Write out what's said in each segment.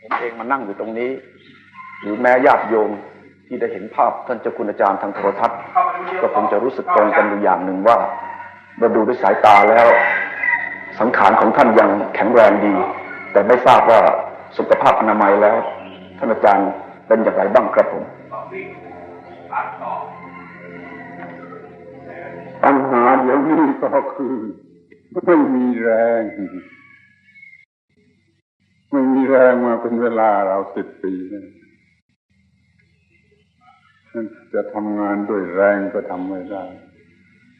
ผมเองมานั่งอยู่ตรงนี้หรือแม้ญาติโยมที่ได้เห็นภาพท่านเจ้าคุณอาจารย์ทางโทรทัศน์ก็คงจะรู้สึกตรงกันอยู่อย่างหนึ่งว่าเมื่อดูด้วยสายตาแล้วสังขารของท่านยังแข็งแรงดีแต่ไม่ทราบว่าสุขภาพอนามัยแล้วท่านอาจารย์เป็นอย่างไรบ้างครับผมปัญหาเดี๋ยวนี้ก็คือไม่มีแรงมาเป็นเวลาเรา10 ปีนะจะทำงานด้วยแรงก็ทำไม่ได้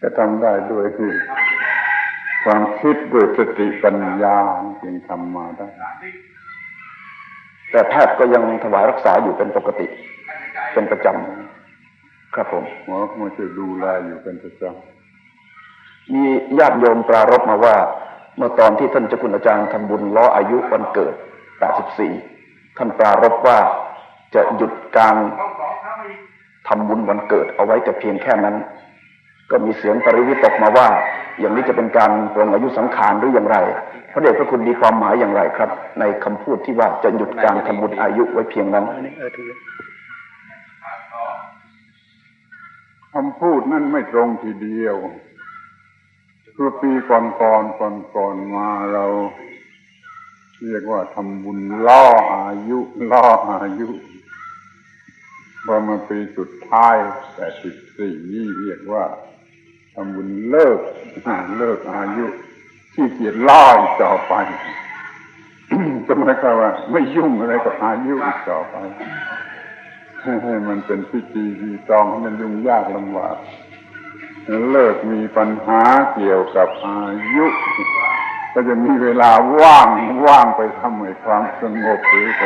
จะทำได้ด้วยความคิดด้วยสติปัญญาจึงทำมาได้แต่แพทย์ก็ยังถวายรักษาอยู่เป็นปกติเป็นประจำครับผมหมอมาช่วยดูแลอยู่เป็นประจำมีญาติโยมปรารภมาว่าเมื่อตอนที่ท่านเจ้าคุณอาจารย์ทำบุญล้ออายุวันเกิด84ท่านปรารภว่าจะหยุดการทำบุญวันเกิดเอาไว้แต่เพียงแค่นั้นก็มีเสียงปริวิตกมาว่าอย่างนี้จะเป็นการปลงอายุสังขารหรืออย่างไรพระเดชพระคุณมีความหมายอย่างไรครับในคำพูดที่ว่าจะหยุดการทำบุญอายุไว้เพียงนั้นคำพูดนั่นไม่ตรงทีเดียวเมื่อปีก่อนมาเราเรียกว่าทำบุญล่ออายุพอมาปีสุดท้าย84นี่เรียกว่าทำบุญเลิกอายุที่เกียรล่ออีกต่อไปก็หมายความว่าไม่ยุ่งอะไรกับอายุอีกต่อไปให้มันเป็นพิธีรีตองให้มันยุ่งยากลำบากเลิกมีปัญหาเกี่ยวกับอายุก็จะมีเวลาว่างไปทำให้ความสงบหรือไป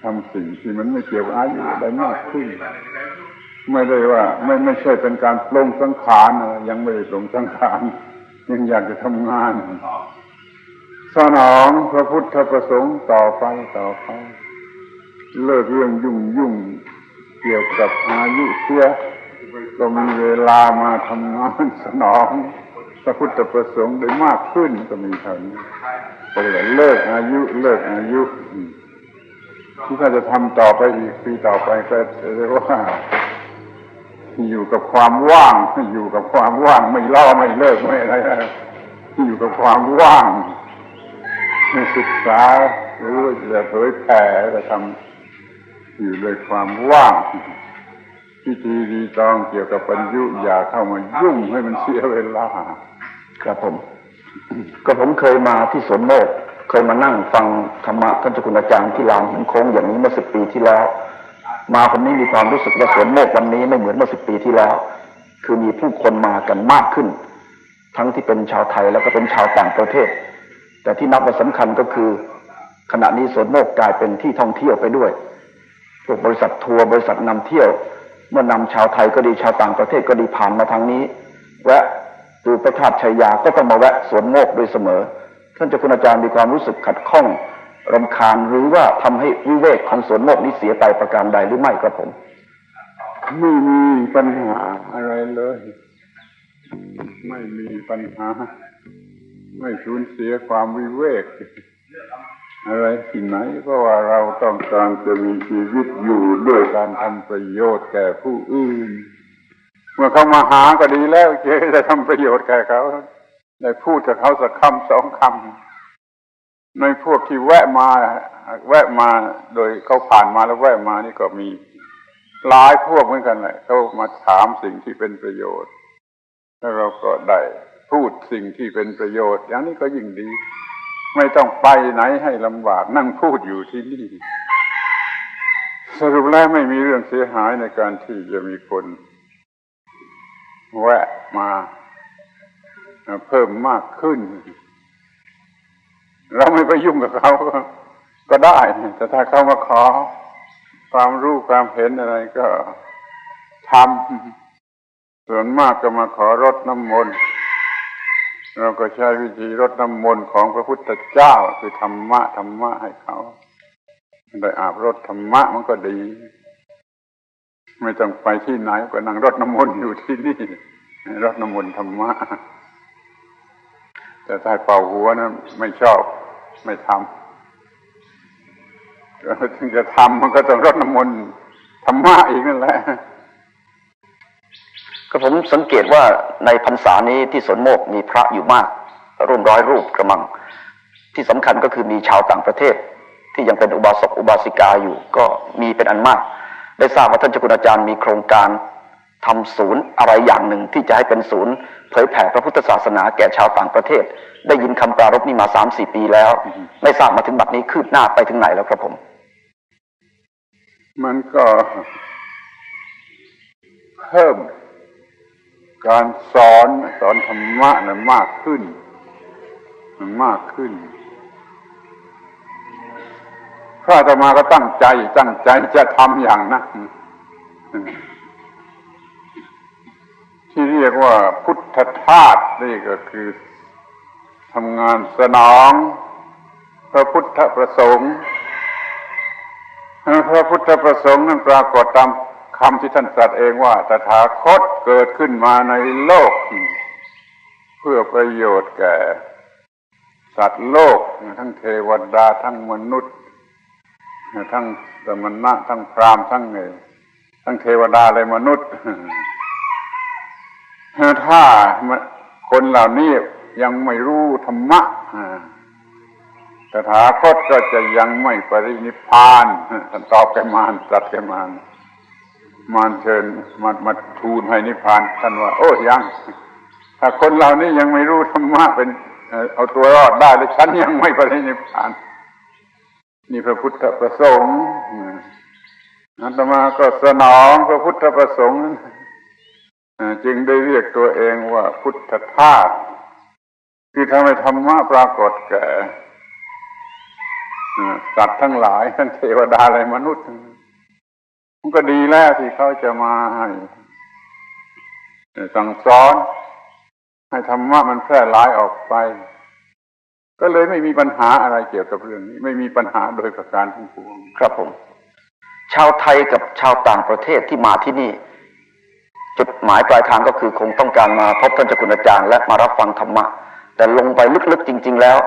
ทำสิ่งที่มันไม่เกี่ยวกับอายุได้มากขึ้นไม่ได้ว่าไม่ใช่เป็นการปลงสังขารยังไม่ได้ปลงสังขารยังอยากจะทำงานสนองพระพุทธประสงค์ต่อไปเลิกเรื่องยุ่งเกี่ยวกับอายุเสียก็มีเวลามาทำงานสนองพระพุทธประสงค์ได้มากขึ้นก็มีเท่านี้ก็เลยเลิกอายุที่ถ้าจะทำต่อไปอีกปีต่อไปก็เรียกว่าอยู่กับความว่างไม่ล่อไม่เลิกไม่อะไรอยู่กับความว่างศึกษาหรือจะเผยแผ่ก็ทำอยู่ด้วยความว่างพิธีรีตองเกี่ยวกับปัญญุอย่าเข้ามายุ่งให้มันเสียเวลาครับผมก็ผมเคยมาที่สวนโมกเคยมานั่งฟังธรรมะท่านเจ้าคุณอาจารย์ที่ลานหินโค้งอย่างนี้เมื่อ10 ปีที่แล้วมาคนนี้มีความรู้สึกว่าสวนโมกวันนี้ไม่เหมือนเมื่อ10 ปีที่แล้วคือมีผู้คนมากันมากขึ้นทั้งที่เป็นชาวไทยแล้วก็เป็นชาวต่างประเทศแต่ที่นับว่าสำคัญก็คือขณะนี้สวนโมกกลายเป็นที่ท่องเที่ยวไปด้วยพวกบริษัททัวร์บริษัทนำเที่ยวเมื่อนำชาวไทยก็ดีชาวต่างประเทศก็ดีผ่านมาทางนี้แวะดูพระธาตุชัยยาก็ต้องมาแวะสวนโมกโดยเสมอท่านเจ้าคุณอาจารย์มีความรู้สึกขัดข้องรำคาญหรือว่าทำให้วิเวกของสวนโมกนี้เสียไปประการใดหรือไม่ครับผมไม่มีปัญหาอะไรเลยไม่มีปัญหาไม่สูญเสียความวิเวกอะไรที่ไหนเพราะว่าเราต้องการจะมีชีวิตอยู่ด้วยการทำประโยชน์แก่ผู้อื่นเมื่อเขามาหาก็ดีแล้วจะทำประโยชน์แก่เขาได้พูดกับเขาสักคำ2 คำในพวกที่แวะมาโดยเขาผ่านมาแล้วแวะมานี่ก็มีหลายพวกเหมือนกันแหละเขามาถามสิ่งที่เป็นประโยชน์แล้วเราก็ได้พูดสิ่งที่เป็นประโยชน์อย่างนี้ก็ยิ่งดีไม่ต้องไปไหนให้ลำบากนั่งพูดอยู่ที่นี่สรุปแล้วไม่มีเรื่องเสียหายในการที่จะมีคนแวะมาเพิ่มมากขึ้นเราไม่ไปยุ่งกับเขาก็ได้แต่ถ้าเขามาขอความรู้ความเห็นอะไรก็ทำส่วนมากก็มาขอรดน้ำมนต์เราก็ใช้วิธีรดน้ำมนต์ของพระพุทธเจ้าคือธรรมะให้เขาได้อาบรดธรรมะมันก็ดีไม่ต้องไปที่ไหนก็นั่งรดน้ำมนต์อยู่ที่นี่รดน้ำมนต์ธรรมะแต่ถ้าเป่าหัวนั้นไม่ชอบไม่ท ถึงจะทำมันก็ต้องรดน้ำมนต์ธรรมะอีกนั่นแหละก็ผมสังเกตว่าในพรรษานี้ที่สวนโมกมีพระอยู่มากร่วม100 รูปกระมังที่สำคัญก็คือมีชาวต่างประเทศที่ยังเป็นอุบาสกอุบาสิกาอยู่ก็มีเป็นอันมากได้ทราบว่าท่านเจ้าคุณอาจารย์มีโครงการทำศูนย์อะไรอย่างหนึ่งที่จะให้เป็นศูนย์เผยแผ่พระพุทธศาสนาแก่ชาวต่างประเทศได้ยินคำปรารภนี้มา 3-4 ปีแล้วไม่ทราบมาถึงบัดนี้คืบหน้าไปถึงไหนแล้วครับผมมันก็เพิ่มการสอนธรรมะน่ะมากขึ้นพระอาตมาก็ตั้งใจจะทำอย่างนั้นที่เรียกว่าพุทธทาสนี่ก็คือทำงานสนองพระพุทธประสงค์พระพุทธประสงค์นั้นปรากฏตามคำที่ท่านตรัสเองว่าตถาคตเกิดขึ้นมาในโลกเพื่อประโยชน์แก่สัตว์โลกทั้งเทวดาทั้งมนุษย์ทั้งสมณะทั้งพราหมณ์ทั้งเทวดาและมนุษย์ถ้าคนเหล่านี้ยังไม่รู้ธรรมะตถาคตก็จะยังไม่ปรินิพพานท่านตอบแกมารตรัสแกมารเชิญมาทูลให้นิพพานท่านว่าโอ้ยังถ้าคนเหล่านี้ยังไม่รู้ธรรมะเป็นเอาตัวรอดได้แล้วฉันยังไม่ปรินิพพานนี่พระพุทธประสงค์อาตมาก็สนองพระพุทธประสงค์จึงได้เรียกตัวเองว่าพุทธทาสคือทำให้ธรรมะปรากฏแก่สัตว์ทั้งหลายทั้งเทวดาและมนุษย์มันก็ดีแล้วที่เขาจะมาให้สั่งสอนให้ธรรมะมันแพร่หลายออกไปก็เลยไม่มีปัญหาอะไรเกี่ยวกับเรื่องนี้ไม่มีปัญหาโดยประการทั้งปวงครับผมชาวไทยกับชาวต่างประเทศที่มาที่นี่จุดหมายปลายทางก็คือคงต้องการมาพบท่านเจ้าคุณอาจารย์และมารับฟังธรรมะแต่ลงไปลึกๆจริงๆแล้ว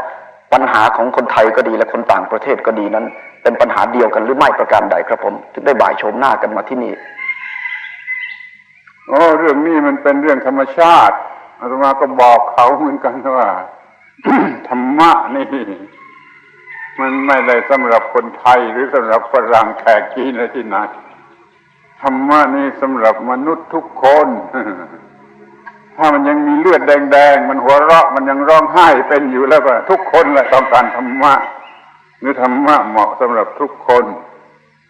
ปัญหาของคนไทยก็ดีและคนต่างประเทศก็ดีนั้นเป็นปัญหาเดียวกันหรือไม่ประการใดครับผมถึงได้บ่ายโฉมหน้ากันมาที่นี่เรื่องนี้มันเป็นเรื่องธรรมชาติอาตมาก็บอกเขาเหมือนกันว่า ธรรมะนี่มันไม่ได้สำหรับคนไทยหรือสำหรับฝรั่งแขกจีนอะไรที่ไหนธรรมะนี่สำหรับมนุษย์ทุกคน ถ้ามันยังมีเลือดแดงๆมันหัวเราะมันยังร้องไห้เป็นอยู่แล้วก็ทุกคนแหละต้องการธรรมะหรือธรรมะเหมาะสำหรับทุกคน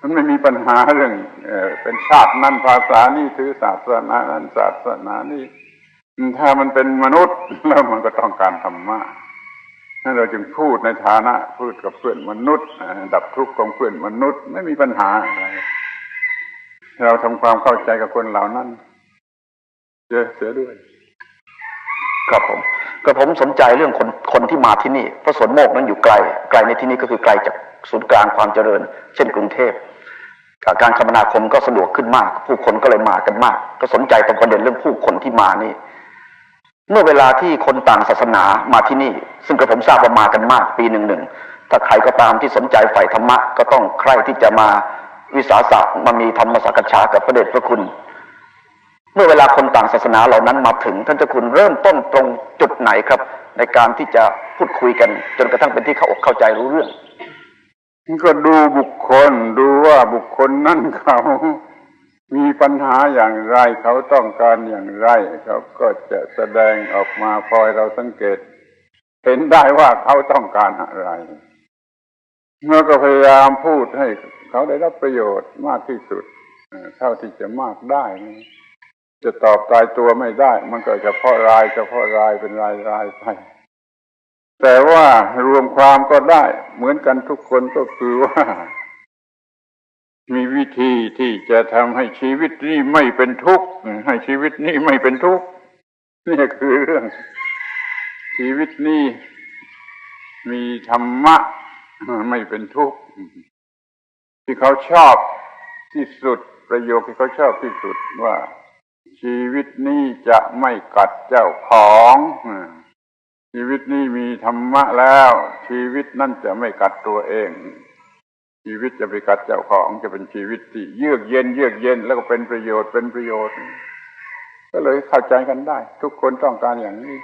มันไม่มีปัญหาเรื่องเป็นชาตินั้นภาษานี้ถือศาสนานั้นศาสนานี้ถ้ามันเป็นมนุษย์แล้วมันก็ต้องการธรรมะนั่นเราจึงพูดในฐานะพูดกับเพื่อนมนุษย์ดับทุกข์ของเพื่อนมนุษย์ไม่มีปัญหาอะไรเราทำความเข้าใจกับคนเหล่านั้นเสียด้วยครับผมก็ผมสนใจเรื่องคนที่มาที่นี่เพราะสวนโมกนั้นอยู่ไกลในที่นี้ก็คือไกลจากศูนย์กลางความเจริญเช่นกรุงเทพการคมนาคมก็สะดวกขึ้นมากผู้คนก็เลยมากันมากก็สนใจตรงประเด็นเรื่องผู้คนที่มานี่เมื่อเวลาที่คนต่างศาสนามาที่นี่ซึ่งกระผมทราบว่ามากันมากปีหนึ่งถ้าใครก็ตามที่สนใจใฝ่ธรรมะก็ต้องใคร่ที่จะมาวิสาสะมามีธรรมสักษากับพระเดชพระคุณเมื่อเวลาคนต่างศาสนาเหล่านั้นมาถึงท่านเจ้าคุณเริ่มต้นตรงจุดไหนครับในการที่จะพูดคุยกันจนกระทั่งเป็นที่เข้าอกเข้าใจรู้เรื่องก็ดูบุคคลดูว่าบุคคลนั้นเขามีปัญหาอย่างไรเขาต้องการอย่างไรเขาก็จะแสดงออกมาพอเราสังเกตเห็นได้ว่าเขาต้องการอะไรแล้วก็พยายามพูดให้เขาได้รับประโยชน์มากที่สุดเท่าที่จะมากได้จะตอบตายตัวไม่ได้มันก็เฉพาะรายเป็นรายไปแต่ว่ารวมความก็ได้เหมือนกันทุกคนก็คือว่ามีวิธีที่จะทำให้ชีวิตนี้ไม่เป็นทุกข์ให้ชีวิตนี้ไม่เป็นทุกข์นี่คือเรื่องชีวิตนี้มีธรรมะไม่เป็นทุกข์ที่เขาชอบที่สุดประโยคที่เขาชอบที่สุดว่าชีวิตนี้จะไม่กัดเจ้าของชีวิตนี้มีธรรมะแล้วชีวิตนั่นจะไม่กัดตัวเอง ชีวิตจะไปกัดเจ้าของจะเป็นชีวิตที่เยือกเย็นแล้วก็เป็นประโยชน์ก็เลยเข้าใจกันได้ทุกคนต้องการอย่างนี้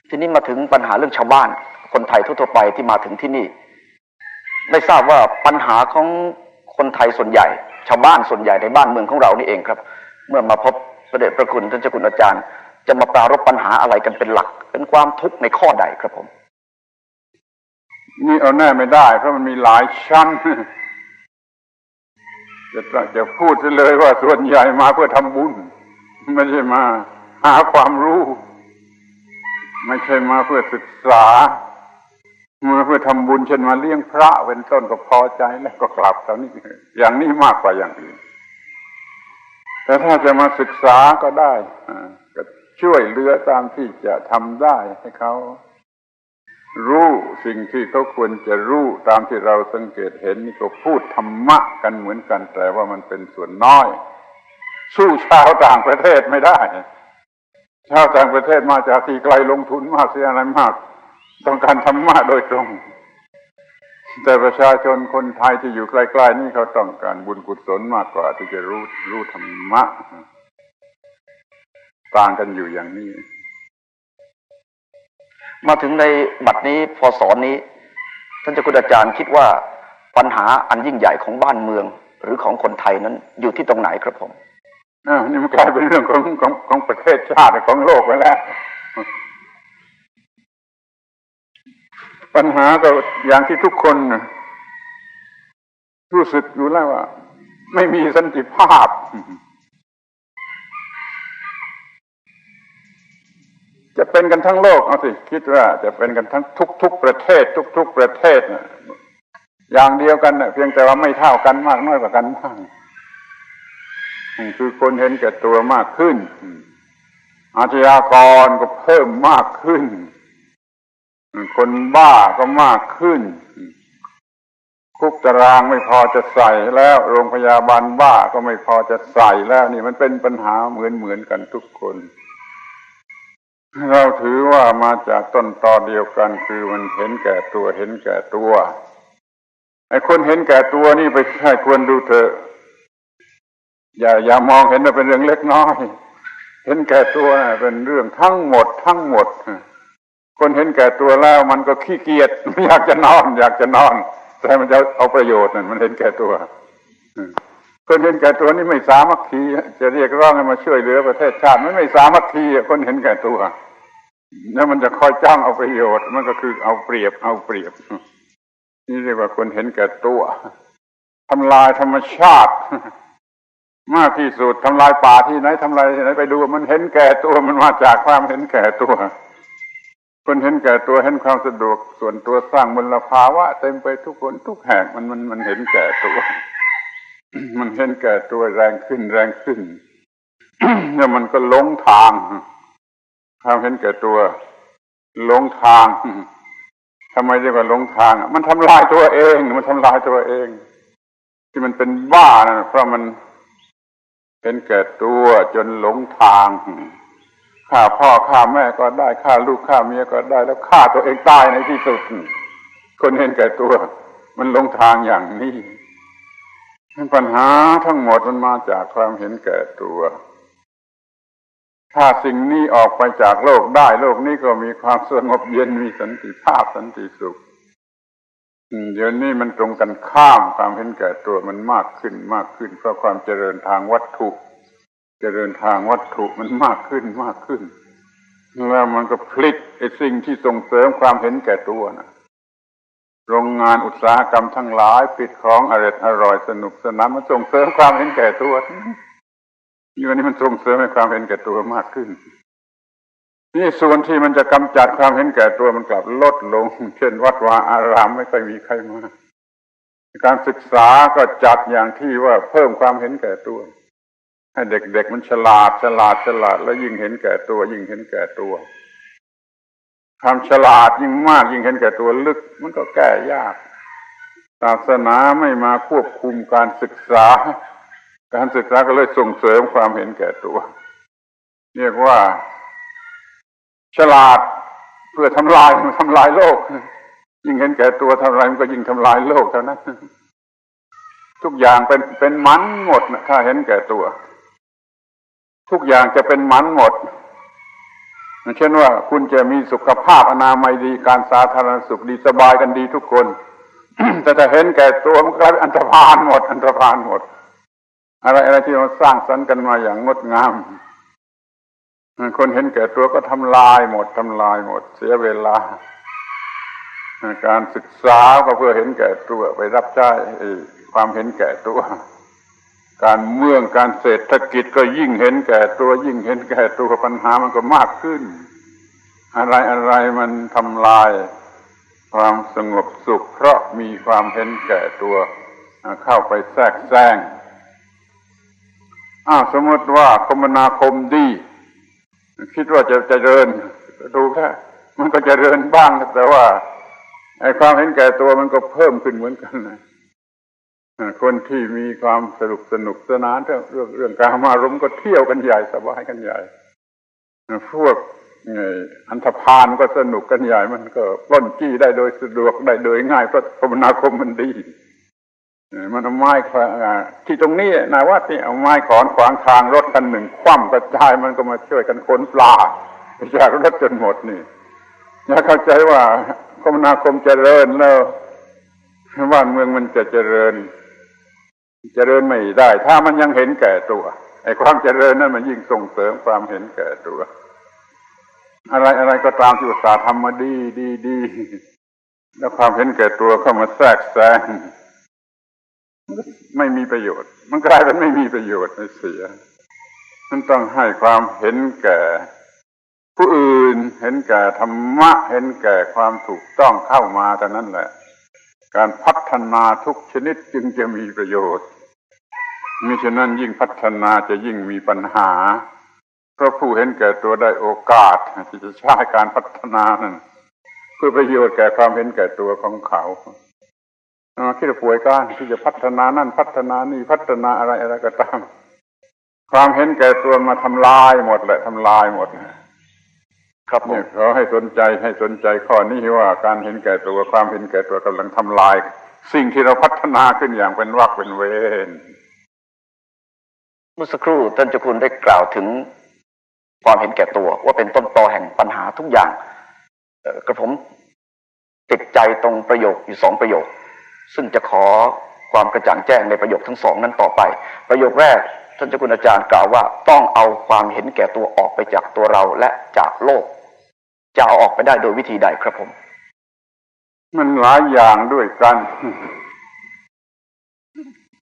ทีนี้มาถึงปัญหาเรื่องชาวบ้านคนไทยทั่วๆไปที่มาถึงที่นี่ไม่ทราบว่าปัญหาของคนไทยส่วนใหญ่ชาวบ้านส่วนใหญ่ในบ้านเมืองของเรานี่เองครับเมื่อมาพบพระเดชพระคุณท่านเจ้าคุณอาจารย์จะมาปรารภปัญหาอะไรกันเป็นหลักเป็นความทุกข์ในข้อใดครับผมนี่เอาแน่ไม่ได้เพราะมันมีหลายชั้นจะพูดเลยว่าส่วนใหญ่มาเพื่อทำบุญไม่ใช่มาหาความรู้ไม่ใช่มาเพื่อศึกษามาเพื่อทำบุญเช่นมาเลี้ยงพระเป็นต้นก็พอใจแล้วก็กลับเท่านี้อย่างนี้มากกว่าอย่างอื่นแต่ถ้าจะมาศึกษาก็ได้ก็ช่วยเหลือตามที่จะทำได้ให้เขารู้สิ่งที่เขาควรจะรู้ตามที่เราสังเกตเห็นนี่ก็พูดธรรมะกันเหมือนกันแต่ว่ามันเป็นส่วนน้อยสู้ชาวต่างประเทศไม่ได้ชาวต่างประเทศมาจากที่ไกลลงทุนมากเสียอะไรมากต้องการธรรมะโดยตรงแต่ประชาชนคนไทยที่อยู่ใกล้ๆนี่เขาต้องการบุญกุศลมากกว่าที่จะรู้ธรรมะต่างกันอยู่อย่างนี้มาถึงในบัดนี้พศนี้ท่านเจ้าคุณอาจารย์คิดว่าปัญหาอันยิ่งใหญ่ของบ้านเมืองหรือของคนไทยนั้นอยู่ที่ตรงไหนครับผมนี่มันกลายเป็นเรื่องของประเทศชาติของโลกไปแล้วปัญหาก็อย่างที่ทุกคนรู้สึกอยู่แล้วว่าไม่มีสันติภาพจะเป็นกันทั้งโลกเอาสิคิดว่าจะเป็นกันทั้งทุกประเทศทุกประเทศนะอย่างเดียวกันนะเพียงแต่ว่าไม่เท่ากันมากน้อยกว่ากันบ้างคือคนเห็นแก่ตัวมากขึ้นอาชญากรก็เพิ่มมากขึ้นคนบ้าก็มากขึ้นคุกตารางไม่พอจะใส่แล้วโรงพยาบาลบ้าก็ไม่พอจะใส่แล้วนี่มันเป็นปัญหาเหมือนกันทุกคนเราถือว่ามาจากต้นตอเดียวกันคือมันเห็นแก่ตัวไอ้คนเห็นแก่ตัวนี่ไปใช่ควรดูเถอะอย่ามองเห็นว่าเป็นเรื่องเล็กน้อยเห็นแก่ตัวเป็นเรื่องทั้งหมดคนเห็นแก่ตัวแล้วมันก็ขี้เกียจอยากจะนอนแต่มันจะเอาประโยชน์นั่นมันเห็นแก่ตัวคนเห็นแก่ตัวนี่ไม่สามัคคีจะเรียกร้องให้มาช่วยเหลือประเทศชาติไม่สามัคคีคนเห็นแก่ตัวแล้วมันจะคอยจ้างเอาประโยชน์มันก็คือเอาเปรียบนี่เรียกว่าคนเห็นแก่ตัวทำลายธรรมชาติมากที่สุดทำลายป่าที่ไหนทำลายที่ไหนไปดูมันเห็นแก่ตัวมันมาจากความเห็นแก่ตัวคนเห็นแก่ตัวเห็นความสะดวกส่วนตัวสร้างมลภาวะเต็มไปทุกคนทุกแห่งมันเห็นแก่ตัวมันเห็นแก่ตัวแรงขึ้นแล้วมันก็หลงทางความเห็นแก่ตัวหลงทางทำไมเรียกว่าหลงทางมันทำลายตัวเองที่มันเป็นบ้านะเพราะมันเห็นแก่ตัวจนหลงทางฆ่าพ่อฆ่าแม่ก็ได้ฆ่าลูกฆ่าเมียก็ได้แล้วฆ่าตัวเองตายในที่สุดคนเห็นแก่ตัวมันหลงทางอย่างนี้ปัญหาทั้งหมดมันมาจากความเห็นแก่ตัวถ้าสิ่งนี้ออกไปจากโลกได้โลกนี้ก็มีความสงบเย็นมีสันติภาพสันติสุขเดี๋ยวนี้มันตรงกันข้ามความเห็นแก่ตัวมันมากขึ้นเพราะความเจริญทางวัตถุมันมากขึ้นแล้วมันก็ผลิตไอ้สิ่งที่ส่งเสริมความเห็นแก่ตัวนะโรงงานอุตสาหกรรมทั้งหลายผลิตของอร่อยสนุกสนานมันส่งเสริมความเห็นแก่ตัวอยู่นี้มันส่งเสริมให้ความเห็นแก่ตัวมากขึ้นนี่ส่วนที่มันจะกำจัดความเห็นแก่ตัวมันกลับลดลงเช่นวัดวาอารามไม่ค่อยมีใครมาการศึกษาก็จัดอย่างที่ว่าเพิ่มความเห็นแก่ตัวให้เด็กๆมันฉลาดแล้วยิ่งเห็นแก่ตัวความฉลาดยิ่งมากยิ่งเห็นแก่ตัวลึกมันก็แก้ยากศาสนาไม่มาควบคุมการศึกษาก็เลยส่งเสริมความเห็นแก่ตัวเรียกว่าฉลาดเพื่อทำลายโลก ยิ่งเห็นแก่ตัวเท่าไรมันก็ยิ่งทำลายโลกเท่านั้นทุกอย่างเป็นมันหมดนะถ้าเห็นแก่ตัวทุกอย่างจะเป็นมันหมดเช่นว่าคุณจะมีสุขภาพอนามัยดีการสาธารณสุขดีสบายกันดีทุกคน แต่ถ้าเห็นแก่ตัวมันกลายเป็นอันธพาลหมดอะไรที่เราสร้างสรรค์กันมาอย่างงดงามคนเห็นแก่ตัวก็ทำลายหมดเสียเวลาการศึกษาก็เพื่อเห็นแก่ตัวไปรับใช้ความเห็นแก่ตัวการเมืองการเศรษฐกิจก็ยิ่งเห็นแก่ตัวปัญหามันก็มากขึ้นอะไรมันทำลายความสงบสุขเพราะมีความเห็นแก่ตัวเข้าไปแทรกแซงสมมติว่าคมนาคมดีคิดว่าจะเจริญดูแค่มันก็เจริญบ้างแต่ว่าไอ้ความเห็นแก่ตัวมันก็เพิ่มขึ้นเหมือนกันนะคนที่มีความสนุกสนานเรื่องการมารมก็เที่ยวกันใหญ่สบายกันใหญ่พวกอันธพาลก็สนุกกันใหญ่มันก็ปล้นจี้ได้โดยสะดวกได้โดยง่ายเพราะคมนาคมมันดีมันเอาไม้ที่ตรงนี้นายว่าที่เอาไม้ขวางทางรถคันหนึ่งคว่ำกระจายมันก็มาช่วยกันขนปลาจากรถจนหมดนี่อย่าเข้าใจว่าคมนาคมเจริญแล้วบ้านเมืองมันจะเจริญไม่ได้ถ้ามันยังเห็นแก่ตัวไอ้ความเจริญนั้นมันยิ่งส่งเสริมความเห็นแก่ตัวอะไรก็ตามที่อุตสาห์ทำมาดีแล้วความเห็นแก่ตัวเข้ามาแทรกแซงไม่มีประโยชน์มันกลายเป็นไม่มีประโยชน์เสียมันต้องให้ความเห็นแก่ผู้อื่นเห็นแก่ธรรมะเห็นแก่ความถูกต้องเข้ามาเท่านั้นแหละการพัฒนาทุกชนิดจึงจะมีประโยชน์มิฉะนั้นยิ่งพัฒนาจะยิ่งมีปัญหาเพราะผู้เห็นแก่ตัวได้โอกาสที่จะใช้การพัฒนานั้นเพื่อประโยชน์แก่ความเห็นแก่ตัวของเขาคิดป่วยการที่จะพัฒนานั่นพัฒนานี่พัฒนาอะไรก็ตามความเห็นแก่ตัวมาทำลายหมดครับเนี่ยเขาให้สนใจข้อนี้ว่าการเห็นแก่ตัวความเห็นแก่ตัวกำลังทำลายสิ่งที่เราพัฒนาขึ้นอย่างเป็นวรรคเป็นเวรเมื่อสักครู่ท่านเจ้าคุณได้กล่าวถึงความเห็นแก่ตัวว่าเป็นต้นตอแห่งปัญหาทุกอย่างกระผมติดใจตรงประโยคอยู่2ประโยคซึ่งจะขอความกระจ่างแจ้งในประโยคทั้ง2นั้นต่อไปประโยคแรกท่านเจ้าคุณอาจารย์กล่าวว่าต้องเอาความเห็นแก่ตัวออกไปจากตัวเราและจากโลกจะเอาออกไปได้โดยวิธีใดครับผมมันหลายอย่างด้วยกัน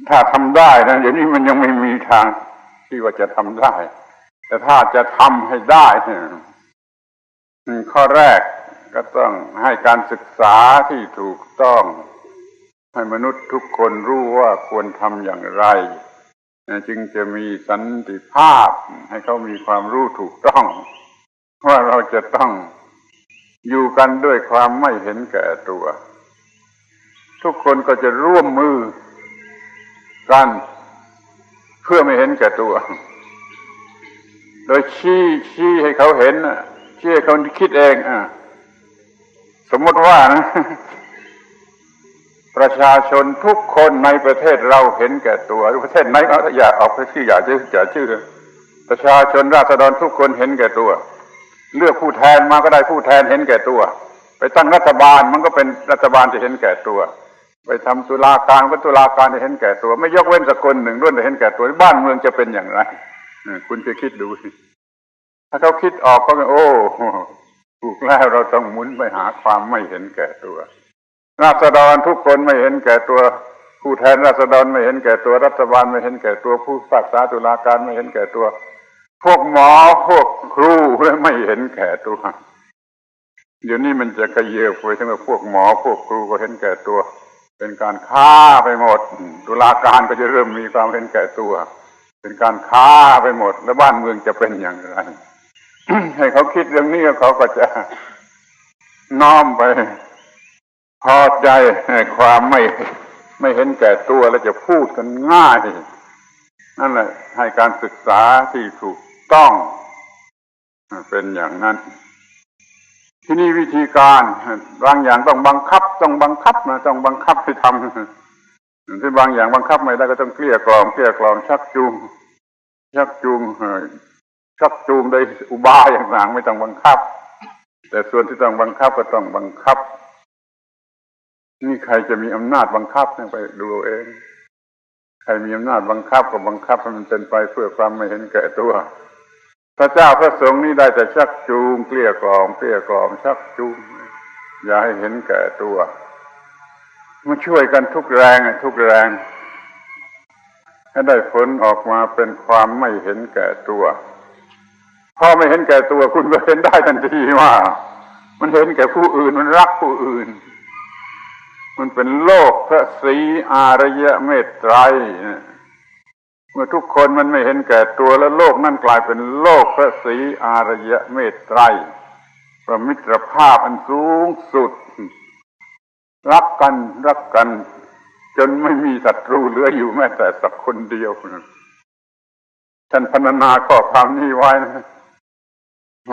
ถ้าทำได้นะเดี๋ยวนี้มันยังไม่มีทางที่ว่าจะทำได้แต่ถ้าจะทำให้ได้ข้อแรกก็ต้องให้การศึกษาที่ถูกต้องให้มนุษย์ทุกคนรู้ว่าควรทำอย่างไรจึงจะมีสันติภาพให้เขามีความรู้ถูกต้องว่าเราจะต้องอยู่กันด้วยความไม่เห็นแก่ตัวทุกคนก็จะร่วมมือกันเพื่อไม่เห็นแก่ตัวโดยชี้ให้เขาเห็นชี้ให้เขาคิดเองสมมติว่านะประชาชนทุกคนในประเทศเราเห็นแก่ตัวประเทศไหนก็อย่าออกไปชื่ออย่าชื่อประชาชนราษฎรทุกคนเห็นแก่ตัวเลือกผู้แทนมาก็ได้ผู้แทนเห็นแก่ตัวไปตั้งรัฐบาลมันก็เป็นรัฐบาลที่เห็นแก่ตัวไปทำตุลาการก็ตุลาการที่เห็นแก่ตัวไม่ยกเว้นสักคนหนึ่งล้วนแต่เห็นแก่ตัวบ้านเมืองจะเป็นอย่างไรคุณจะคิดดูสิถ้าเขาคิดออกก็โอ้ถูกแล้วเราต้องหมุนไปหาความไม่เห็นแก่ตัวราษฎรทุกคนไม่เห็นแก่ตัวผู้แทนราษฎรไม่เห็นแก่ตัวรัฐบาลไม่เห็นแก่ตัวผู้พิพากษาตุลาการไม่เห็นแก่ตัวพวกหมอพวกครูไม่เห็นแก่ตัวเดี๋ยวนี้มันจะกระเยือกไปทั้งพวกหมอพวกครูก็เห็นแก่ตัวเป็นการฆ่าไปหมดตุลาการก็จะเริ่มมีความเห็นแก่ตัวเป็นการฆ่าไปหมดแล้วบ้านเมืองจะเป็นอย่างไร ให้เขาคิดเรื่องนี้เขาก็จะน้อมไปพอใจในความไม่เห็นแก่ตัวแล้วจะพูดกันง่ายนั่นแหละให้การศึกษาที่ถูกต้องเป็นอย่างนั้น ที่นี่วิธีการบางอย่างต้องบังคับนะต้องบังคับให้ทำที่บางอย่างบังคับไม่ได้ก็ต้องเกลี้ยกล่อมชักจูงโดยอุบายอย่างต่างไม่ต้องบังคับแต่ส่วนที่ต้องบังคับก็ต้องบังคับนี่ใครจะมีอำนาจบังคับไปดูเองใครมีอำนาจบังคับก็บังคับให้มันเป็นไปเพื่อความไม่เห็นแก่ตัวพระเจ้าพระสงฆ์นี่ได้แต่ชักจูงเกลี้ยกล่อมชักจูงอย่าให้เห็นแก่ตัวมาช่วยกันทุกแรงให้ได้ผลออกมาเป็นความไม่เห็นแก่ตัวพอไม่เห็นแก่ตัวคุณก็เห็นได้ทันทีว่ามันเห็นแก่ผู้อื่นมันรักผู้อื่นมันเป็นโลกพระศรีอริยเมตไตรเมื่อทุกคนมันไม่เห็นแก่ตัวแล้วโลกนั่นกลายเป็นโลกพระศรีอริยเมตไตรพระมิตรภาพอันสูงสุดรักกันจนไม่มีศัตรูเหลืออยู่แม้แต่สักคนเดียวท่านพรรณนาข้อความนี้ไว้นะ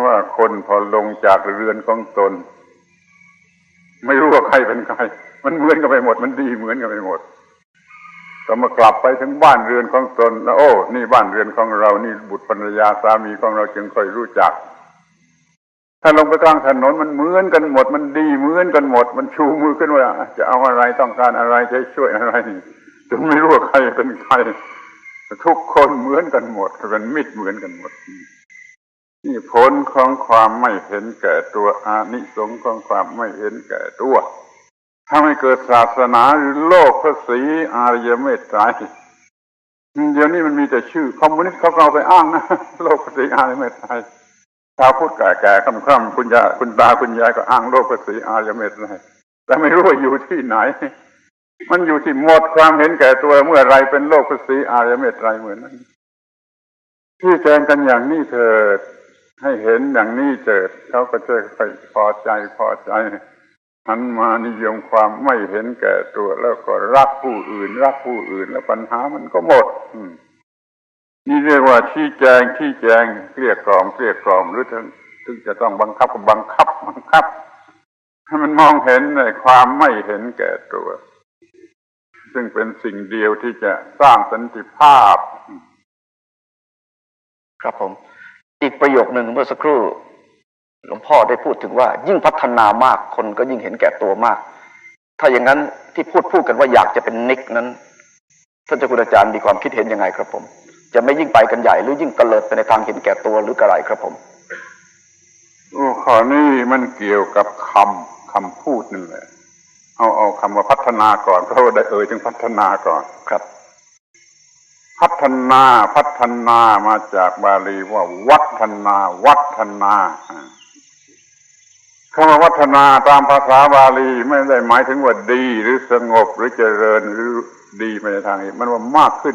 ว่าคนพอลงจากเรือนของตนไม่รู้ว่าใครเป็นใครมันเหมือนกันไปหมดมันดีเหมือนกันไปหมดก็มากลับไปถึงบ้านเรือนของตนแล้วโอ้นี่บ้านเรือนของเรานี่บุตรภรรยาสามีของเราจึงค่อยรู้จักถ้าลงไปกลางถนนมันเหมือนกันหมดมันดีเหมือนกันหมดมันชูมือขึ้นว่าจะเอาอะไรต้องการอะไรจะช่วยอะไรจนไม่รู้ว่าใครเป็นใครทุกคนเหมือนกันหมดเป็นมิตรเหมือนกันหมดนี่ผลของความไม่เห็นแก่ตัวอานิสงส์ของความไม่เห็นแก่ตัวถ้าไม่เกิดศาสนาหรือโลกพระศรีอริยเมตไตรเดี๋ยวนี้มันมีแต่ชื่อคอมมิวนิสต์เขาเอาไปอ้างนะโลกพระศรีอริยเมตไตรชาวพุทธแก่ๆค่ำๆคุณตาคุณยายก็อ้างโลกพระศรีอริยเมตไตรแต่ไม่รู้ว่าอยู่ที่ไหนมันอยู่ที่หมดความเห็นแก่ตัวเมื่อไรเป็นโลกพระศรีอริยเมตไตรเหมือนนั้นที่แจ้งกันอย่างนี้เถิดให้เห็นอย่างนี้เถิดเขาก็จะพอใจหันมานิยมความไม่เห็นแก่ตัวแล้วก็รักผู้อื่นแล้วปัญหามันก็หมดนี่เรียกว่าชี้แจงเกลี้ยกล่อมหรือถึงจะต้องบังคับก็บังคับให้มันมองเห็นในความไม่เห็นแก่ตัวซึ่งเป็นสิ่งเดียวที่จะสร้างสันติภาพครับผมอีกประโยคนึงเมื่อสักครู่หลวงพ่อได้พูดถึงว่ายิ่งพัฒนามากคนก็ยิ่งเห็นแก่ตัวมากถ้าอย่างนั้นที่พูดกันว่าอยากจะเป็นนิกนั้นท่านเจ้าคุณอาจารย์มีความคิดเห็นยังไงครับผมจะไม่ยิ่งไปกันใหญ่หรือยิ่งเตลิดไปในทางเห็นแก่ตัวหรือกระไรครับผมข้อนี้มันเกี่ยวกับคำพูดนั่นแหละเอาคำว่าพัฒนาก่อนเพราะว่าได้ถึงพัฒนาก่อนครับพัฒนามาจากบาลีว่าวัฒนาคำว่าวัฒนาตามภาษาบาลีไม่ได้หมายถึงว่าดีหรือสงบหรือเจริญหรือดีไปในทางนี้มันว่ามากขึ้น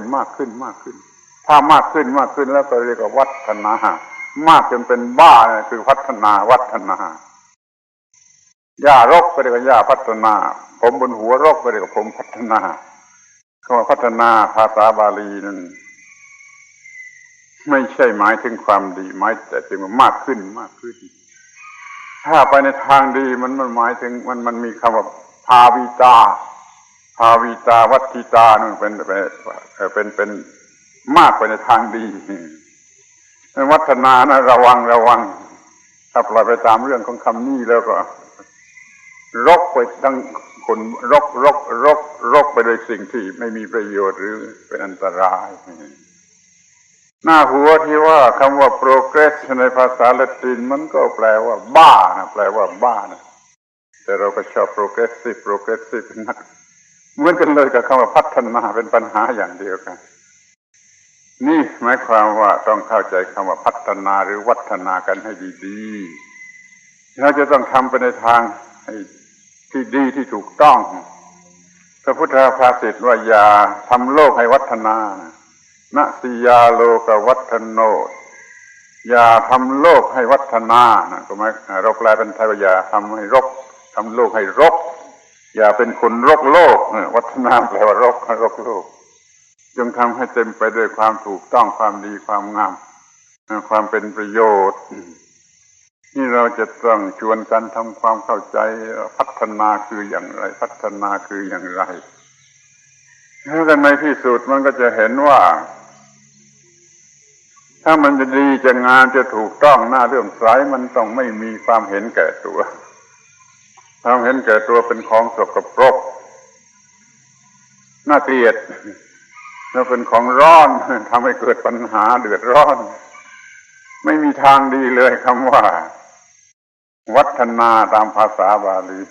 ถ้ามากขึ้นแล้วก็เรียกว่าวัฒนามากจนเป็นบ้าคือวัฒนาหญ้ารกก็เรียกว่าหญ้าพัฒนาผมบนหัวรกก็เรียกว่าผมพัฒนาคำว่าพัฒนาภาษาบาลีนั้นไม่ใช่หมายถึงความดีหมายแต่เพียงว่ามากขึ้นถ้าไปในทางดีมันหมายถึงมันมีคำว่าภาวิตาวัตถิตานั่นเป็นมากไปในทางดีวัฒนานะระวังถ้าปล่อยไปตามเรื่องของคำนี้แล้วก็รกไปทั้งคนรกไปโดยสิ่งที่ไม่มีประโยชน์หรือเป็นอันตรายหน้าหัวที่ว่าคำว่า progress ในภาษาละตินมันก็แปลว่าบ้านะแต่เราก็ชอบ progressive นักเหมือนกันเลยกับคำว่าพัฒนาเป็นปัญหาอย่างเดียวกันนี่หมายความว่าต้องเข้าใจคำว่าพัฒนาหรือวัฒนากันให้ดีๆเราจะต้องทำไปในทางที่ดีที่ถูกต้องพระพุทธภาษิตว่าอย่าทำโลกให้วัฒนานะสิยาโลกวัฒโนอย่าทำโลกให้วัฒนาก็หมายเราแปลเป็นไทยว่าอย่าทำให้รกทำโลกให้รกอย่าเป็นคนรกโลกวัฒนาแปลว่ารกโลกจงทำให้เต็มไปด้วยความถูกต้องความดีความงามความเป็นประโยชน์ ที่เราจะต้องชวนกันทำความเข้าใจพัฒนาคืออย่างไรพัฒนาคืออย่างไรแล้วในที่สุดมันก็จะเห็นว่าถ้ามันจะดีจะงามจะถูกต้องน่าเลื่อมใสมันต้องไม่มีความเห็นแก่ตัวความเห็นแก่ตัวเป็นของสกปรกน่าเกลียดแล้วเป็นของร้อนทำให้เกิดปัญหาเดือดร้อนไม่มีทางดีเลยคำว่าวัฒนาตามภาษาบาลี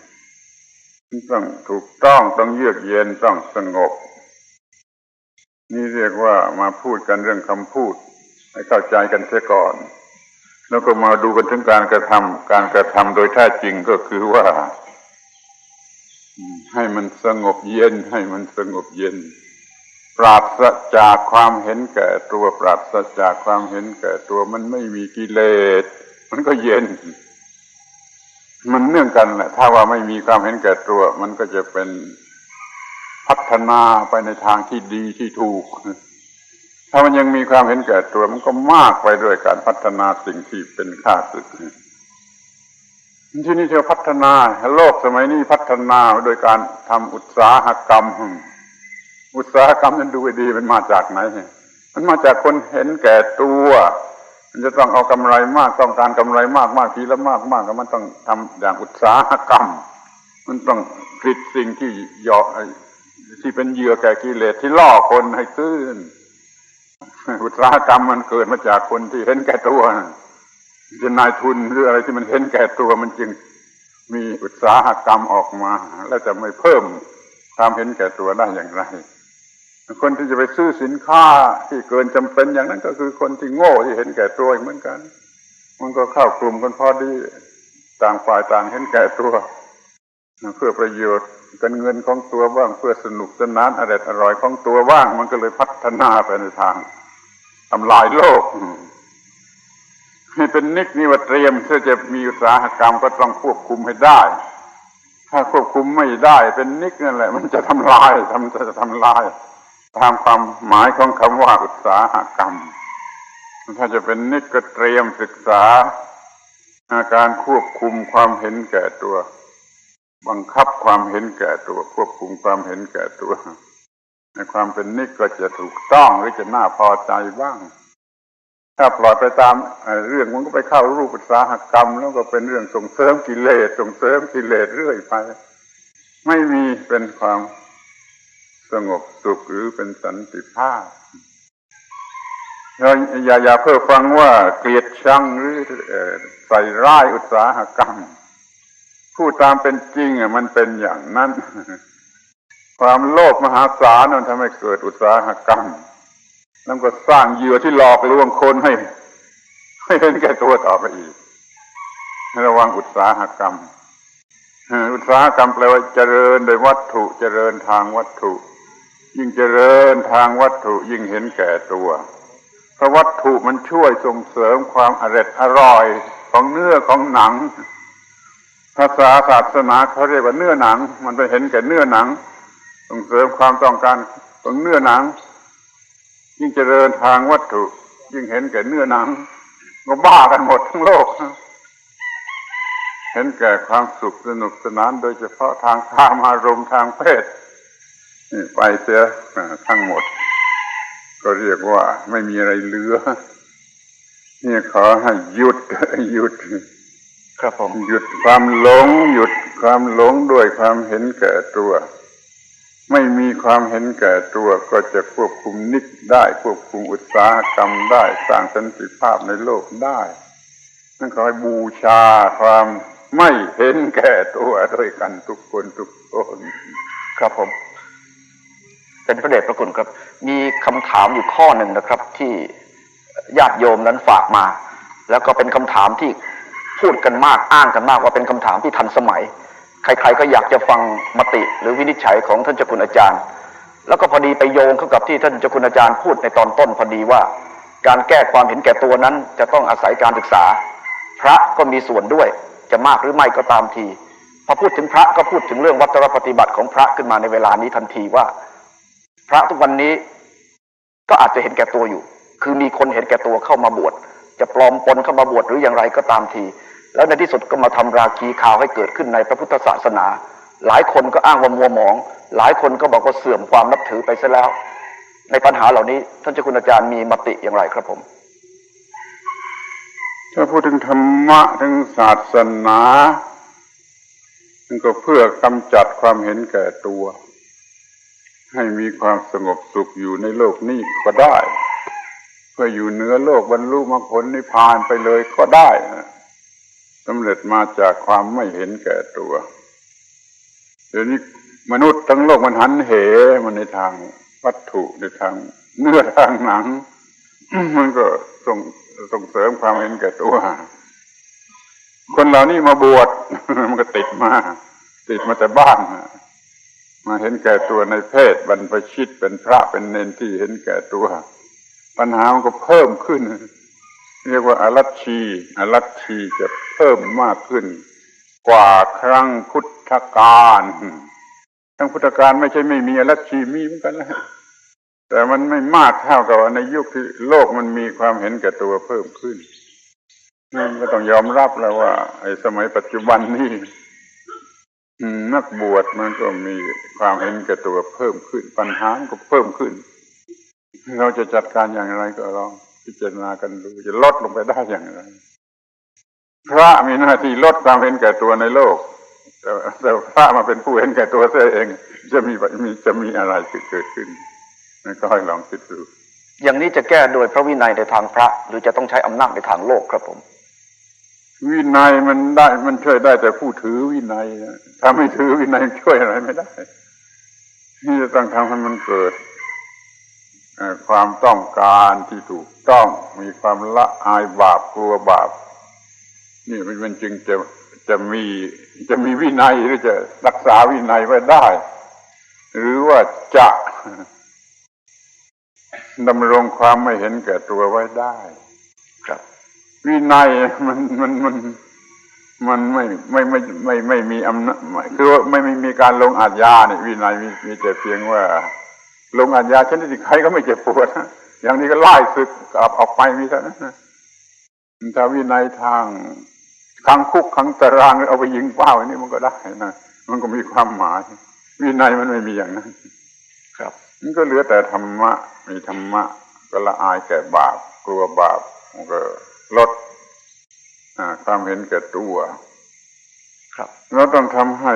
ต้องถูกต้องต้องเยือกเย็นต้องสงบนี่เรียกว่ามาพูดกันเรื่องคำพูดให้เข้าใจกันเสียก่อนแล้วก็มาดูกันถึงการกระทำโดยแท้จริงก็คือว่าให้มันสงบเย็นให้มันสงบเย็นปราศจากความเห็นแก่ตัวปราศจากความเห็นแก่ตัวมันไม่มีกิเลสมันก็เย็นมันเนื่องกันแหละถ้าว่าไม่มีความเห็นแก่ตัวมันก็จะเป็นพัฒนาไปในทางที่ดีที่ถูกถ้ามันยังมีความเห็นแก่ตัวมันก็มากไปด้วยการพัฒนาสิ่งที่เป็นข้าศึกที่นี่จะพัฒนาโลกสมัยนี้พัฒนาโดยการทำอุตสาหกรรมนั้นดูดีมันมาจากไหนมันมาจากคนเห็นแก่ตัวมันจะต้องเอากำไรมากต้องการกำไรมากทีละมากก็มันต้องทำอย่างอุตสาหกรรมมันต้องผลิตสิ่งที่ที่เป็นเหยื่อแก่กิเลสที่ล่อคนให้ซื้ออุตสาหกรรมมันเกิดมาจากคนที่เห็นแก่ตัวจะนายทุนหรืออะไรที่มันเห็นแก่ตัวมันจึงมีอุตสาหกรรมออกมาแล้วจะไม่เพิ่มความเห็นแก่ตัวได้อย่างไรคนที่จะไปซื้อสินค้าที่เกินจำเป็นอย่างนั้นก็คือคนที่โง่ที่เห็นแก่ตัวเหมือนกันมันก็เข้ากลุ่มกันพอดีต่างฝ่ายต่างเห็นแก่ตัวเพื่อประโยชน์กันเงินของตัวบ้างเพื่อสนุกสนานอร่อยของตัวบ้างมันก็เลยพัฒนาไปในทางทำลายโลกให้เป็นนิว่าเตรียมเพื่อจะมีอุตสาหกรรมก็ต้องควบคุมให้ได้ถ้าควบคุมไม่ได้เป็นนิกนั่นแหละมันจะทำลายตามความหมายของคำว่าอุตสาหกรรมถ้าจะเป็นนิกก็เตรียมศึกษาการควบคุมความเห็นแก่ตัวบังคับความเห็นแก่ตัวควบคุมความเห็นแก่ตัวในความเป็นนิกก็จะถูกต้องหรือจะน่าพอใจบ้างถ้าปล่อยไปตามเรื่องมันก็ไปเข้ารูปอุตสาหกรรมแล้วก็เป็นเรื่องส่งเสริมกิเลสเรื่อยไปไม่มีเป็นความสงบสุขหรือเป็นสันติภาพอย่าเพ้อฟังว่าเกลียดชังหรือใส่ร้ายอุตสาหกรรมพูดตามเป็นจริงมันเป็นอย่างนั้นความโลภมหาศาลมันทำให้เกิดอุตสาหกรรมแล้วก็สร้างเหยื่อที่หลอกลวงคนให้เห็นแก่ตัวต่อไปอีกระวังอุตสาหกรรมแปลว่าเจริญโดยวัตถุเจริญทางวัตถุยิ่งเจริญทางวัตถุยิ่งเห็นแก่ตัวเพราะวัตถุมันช่วยส่งเสริมความอร่อยของเนื้อของหนังภาษาศาสนาเขาเรียกว่าเนื้อหนังมันไปเห็นแก่เนื้อหนังส่งเสริมความต้องการของเนื้อหนังยิ่งเจริญทางวัตถุยิ่งเห็นแก่เนื้อหนังก็บ้ากันหมดทั้งโลกเห็นแก่ความสุขสนุกสนานโดยเฉพาะทางกามอารมณ์ทางเพศนี่ไปเสียทั้งหมดก็เรียกว่าไม่มีอะไรเหลือนี่ขอให้หยุดครับผมหยุดความหลงด้วยความเห็นแก่ตัวไม่มีความเห็นแก่ตัวก็จะควบคุมนิกได้ควบคุมอุตสาหกรรมได้สร้างสันติภาพในโลกได้นั่นขอให้บูชาความไม่เห็นแก่ตัวด้วยกันทุกคนครับผมเป็นพระเดชพระคุณครับมีคำถามอยู่ข้อหนึ่งนะครับที่ญาติโยมนั้นฝากมาแล้วก็เป็นคำถามที่พูดกันมากอ้างกันมากว่าเป็นคำถามที่ทันสมัยใครๆก็อยากจะฟังมติหรือวินิจฉัยของท่านเจ้าคุณอาจารย์แล้วก็พอดีไปโยงเข้ากับที่ท่านเจ้าคุณอาจารย์พูดในตอนต้นพอดีว่าการแก้ความเห็นแก่ตัวนั้นจะต้องอาศัยการศึกษาพระก็มีส่วนด้วยจะมากหรือไม่ก็ตามทีพอพูดถึงพระก็พูดถึงเรื่องวัตรปฏิบัติของพระขึ้นมาในเวลานี้ทันทีว่าพระทุกวันนี้ก็อาจจะเห็นแก่ตัวอยู่คือมีคนเห็นแก่ตัวเข้ามาบวชจะปลอมปนเข้ามาบวชหรืออย่างไรก็ตามที แล้วในที่สุดก็มาทำราคีข่าวให้เกิดขึ้นในพระพุทธศาสนาหลายคนก็อ้างว่ามัวหมองหลายคนก็บอกว่าเสื่อมความนับถือไปซะแล้วในปัญหาเหล่านี้ท่านเจ้าคุณอาจารย์มีมติอย่างไรครับผมถ้าพูดถึงธรรมะถึงศาสนามันก็เพื่อกำจัดความเห็นแก่ตัวให้มีความสงบสุขอยู่ในโลกนี้ก็ได้เพื่ออยู่เหนือโลกบรรลุมรรคผลนิพพานไปเลยก็ได้สำเร็จมาจากความไม่เห็นแก่ตัวเดี๋ยวนี้มนุษย์ทั้งโลกมันหันเหมันในทางวัตถุในทางเนื้อทางหนัง มันก็ส่งเสริมความเห็นแก่ตัวคนเหล่านี้มาบวช มันก็ติดมาแต่บ้านมาเห็นแก่ตัวในเพศบรรพชิตเป็นพระเป็นเณรที่เห็นแก่ตัวปัญหามันก็เพิ่มขึ้นเรียกว่าอรัชชีจะเพิ่มมากขึ้นกว่าครั้งพุทธกาลครั้งพุทธกาลไม่ใช่ไม่มีอรัชชีมีเหมือนกันแล้วแต่มันไม่มากเท่ากับในยุคที่โลกมันมีความเห็นแก่ตัวเพิ่มขึ้นนั่นก็ต้องยอมรับแล้วว่าไอ้สมัยปัจจุบันนี้นักบวชมันก็มีความเห็นแก่ตัวเพิ่มขึ้นปัญหาก็เพิ่มขึ้นเราจะจัดการอย่างไรก็ลองพิจารณากันดูจะลดลงไปได้อย่างไรพระมีหน้าที่ลดความเห็นแก่ตัวในโลกแต่พระมาเป็นผู้เห็นแก่ตัวเองจะมีอะไรเกิดขึ้นก็ให้ลองคิดดูอย่างนี้จะแก้โดยพระวินัยในทางพระหรือจะต้องใช้อำนาจในทางโลกครับผมวินัยมันช่วยได้แต่ผู้ถือวินัยถ้าไม่ถือวินัยช่วยอะไรไม่ได้ที่จะต้องทำให้มันเกิดความต้องการที่ถูกต้องมีความละอายบาปกลัวบาปนี่มันจึงจะมีวินัยหรือจะรักษาวินัยไว้ได้หรือว่าจะดำรงความไม่เห็นแก่ตัวไว้ได้ครับวินัยมันไม่มีอำนาจคือว่าไม่มีการลงอาญาเนี่ยวินัยมีแต่เพียงว่าลงอาญาชนิดที่ใครก็ไม่เจ็บปวดอย่างนี้ก็ไล่ศึกกลับออกไปมีเท่านั้นถ้าวินัยทางขังคุกขังตารางเอาไปยิงเป้าอันนี้มันก็ได้นะมันก็มีความหมายวินัยมันไม่มีอย่างนั้นครับมันก็เหลือแต่ธรรมะมีธรรมะก็ละอายแก่บาปกลัวบาปมันก็ลดความเห็นแก่ตัวครับเราต้องทำให้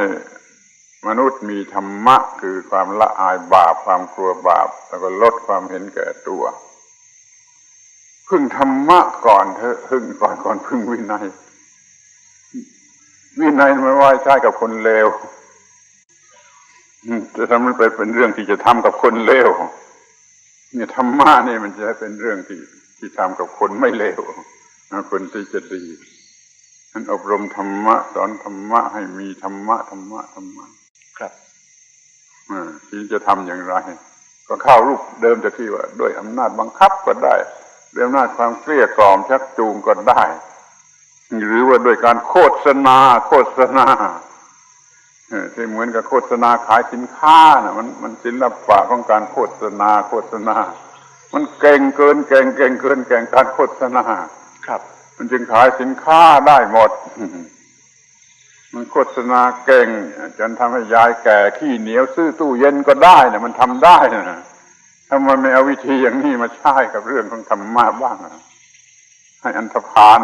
มนุษย์มีธรรมะคือความละอายบาปความกลัวบาปแล้วก็ลดความเห็นแก่ตัวพึ่งธรรมะก่อนเถอะพึ่งก่อนพึ่งวินัยมันไว้ใช้กับคนเลวจะทำมันไปเป็นเรื่องที่จะทำกับคนเลวเนี่ยธรรมะนี่มันจะเป็นเรื่องที่ทำกับคนไม่เลวคนที่จะดีนั้นอบรมธรรมะสอนธรรมะให้มีธรรมะครับที่จะทำอย่างไรก็เข้ารูปเดิมจากที่ว่าด้วยอำนาจบังคับก็ได้ด้วยอำนาจความเกลี้ยกล่อมชักจูงก็ได้หรือว่าด้วยการโฆษณาที่เหมือนกับโฆษณาขายสินค้าน่ะมันศิลปะของการโฆษณามันเก่งเกินการโฆษณาครับมันจึงขายสินค้าได้หมดมันโฆษณาเก่งจนทำให้ยายแก่ขี้เหนียวซื้อตู้เย็นก็ได้เนี่ยมันทำได้นะทำไมไม่เอาวิธีอย่างนี้มาใช้กับเรื่องของธรรมะบ้างให้อันธพาล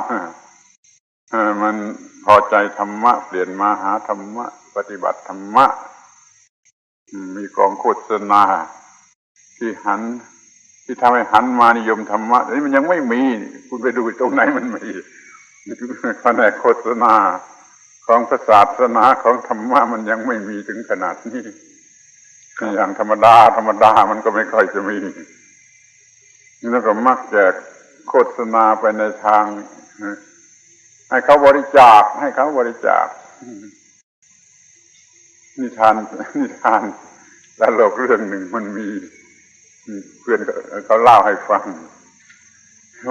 มันพอใจธรรมะเปลี่ยนมาหาธรรมะปฏิบัติธรรมะมีกองโฆษณาที่ทำให้หันมานิยมธรรมะนี่มันยังไม่มีคุณไปดูตรงไหนมันมีแผนกโฆษณาของศาสนาของธรรมะมันยังไม่มีถึงขนาดนี้อย่างธรรมดามันก็ไม่ค่อยจะมีแล้วก็มักจะโฆษณาไปในทางให้เขาบริจาคนิทานตลกเรื่องหนึ่งมันมีเพื่อนเขาเล่าให้ฟัง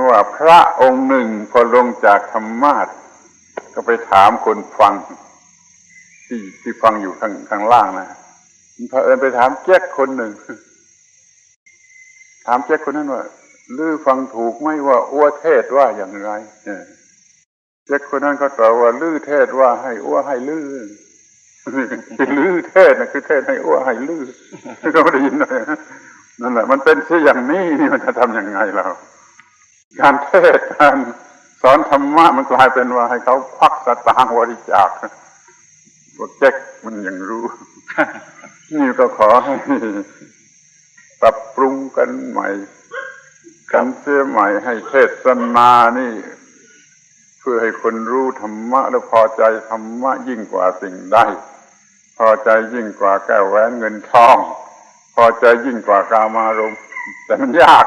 ว่าพระองค์หนึ่งพอลงจากธรรมาสน์ก็ไปถามคนฟังที่ฟังอยู่ข้างล่างนะเผอิญไปถามแจ๊กคนหนึ่งถามแจ๊กคนนั้นว่าลือฟังถูกไหมว่าอัวเทศว่าอย่างไร เด็กคนนั้นเขาตอบว่าลื้อเทศว่าให้อ้วให้ลื้อคือลื้อเทศนะคือเทศให้อ้วให้ลื้อเขาไม่ได้ยินเลยนั่นแหละมันเป็นเสียอย่างนี้นี่มันจะทำยังไงเราการเทศการสอนธรรมะมันกลายเป็นว่าให้เขาควักสตางค์บริจาคพวกเจ๊กมันยังรู้ นี่ก็ขอให้ปรับปรุงกันใหม่กันเสียใหม่ให้เทศนานี่เพื่อให้คนรู้ธรรมะและพอใจธรรมะยิ่งกว่าสิ่งใดพอใจยิ่งกว่าแก้วแหวนเงินทองพอใจยิ่งกว่ากามารมณ์แต่มันยาก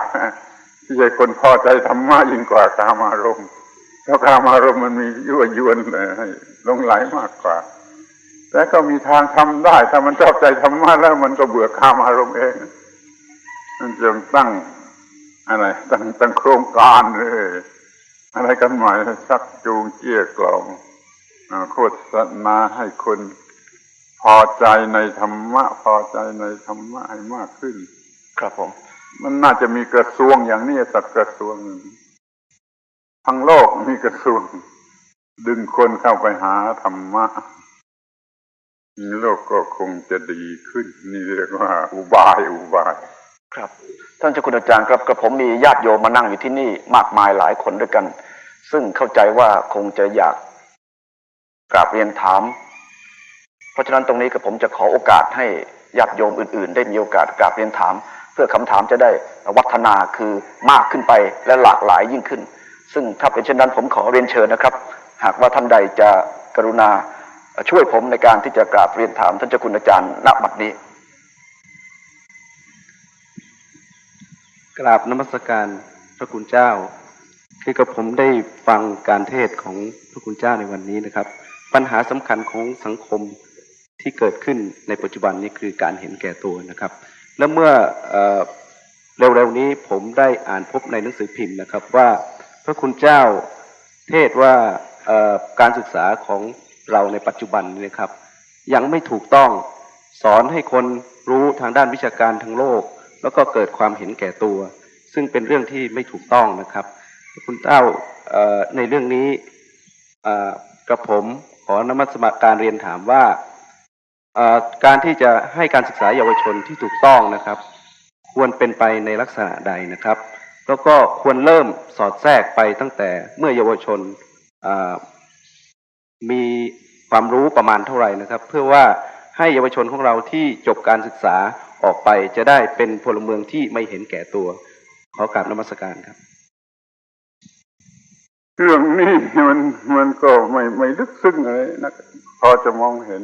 ที่จะคนพอใจธรรมะยิ่งกว่ากามารมณ์เพราะกามารมณ์มันมียั่วยวนให้หลงไหลมากกว่าแต่ก็มีทางทำได้ถ้ามันชอบใจธรรมะแล้วมันก็เบื่อกามารมณ์เองมันจึงตั้งอะไรตั้งโครงการเลยอะไรกันใหม่ชักจูงเจี้ยกล่อมโฆษณาให้คนพอใจในธรรมะพอใจในธรรมะให้มากขึ้นครับผมมันน่าจะมีกระทรวงอย่างนี้สักกระทรวงหนึ่งทั้งโลกมีกระทรวงดึงคนเข้าไปหาธรรมะโลกก็คงจะดีขึ้นนี่เรียกว่าอุบายครับท่านเจ้าคุณอาจารย์ครับกระผมมีญาติโยมมานั่งอยู่ที่นี่มากมายหลายคนด้วยกันซึ่งเข้าใจว่าคงจะอยากกราบเรียนถามเพราะฉะนั้นตรงนี้กระผมจะขอโอกาสให้ญาติโยมอื่นๆได้มีโอกาสกราบเรียนถามเพื่อคำถามจะได้วัฒนาคือมากขึ้นไปและหลากหลายยิ่งขึ้นซึ่งถ้าเป็นเช่นนั้นผมขอเรียนเชิญนะครับหากว่าท่านใดจะกรุณาช่วยผมในการที่จะกราบเรียนถามท่านเจ้าคุณอาจารย์ณบัดนี้กราบนมัสการพระคุณเจ้าคือกับผมได้ฟังการเทศของพระคุณเจ้าในวันนี้นะครับปัญหาสำคัญของสังคมที่เกิดขึ้นในปัจจุบันนี้คือการเห็นแก่ตัวนะครับและเมื่อเร็วๆนี้ผมได้อ่านพบในหนังสือพิมพ์นะครับว่าพระคุณเจ้าเทศว่าการศึกษาของเราในปัจจุบันนี้นะครับยังไม่ถูกต้องสอนให้คนรู้ทางด้านวิชาการทั้งโลกแล้วก็เกิดความเห็นแก่ตัวซึ่งเป็นเรื่องที่ไม่ถูกต้องนะครับคุณเจ้าในเรื่องนี้กระผมขอนมัสการเรียนถามว่าการที่จะให้การศึกษาเยาวชนที่ถูกต้องนะครับควรเป็นไปในลักษณะใดนะครับแล้วก็ควรเริ่มสอดแทรกไปตั้งแต่เมื่อเยาวชนมีความรู้ประมาณเท่าไหร่นะครับเพื่อว่าให้เยาวชนของเราที่จบการศึกษาออกไปจะได้เป็นพลเมืองที่ไม่เห็นแก่ตัวขอกราบนมัสการครับเรื่องนี้มันก็ไม่ลึกซึ้งอะไรนะพอจะมองเห็น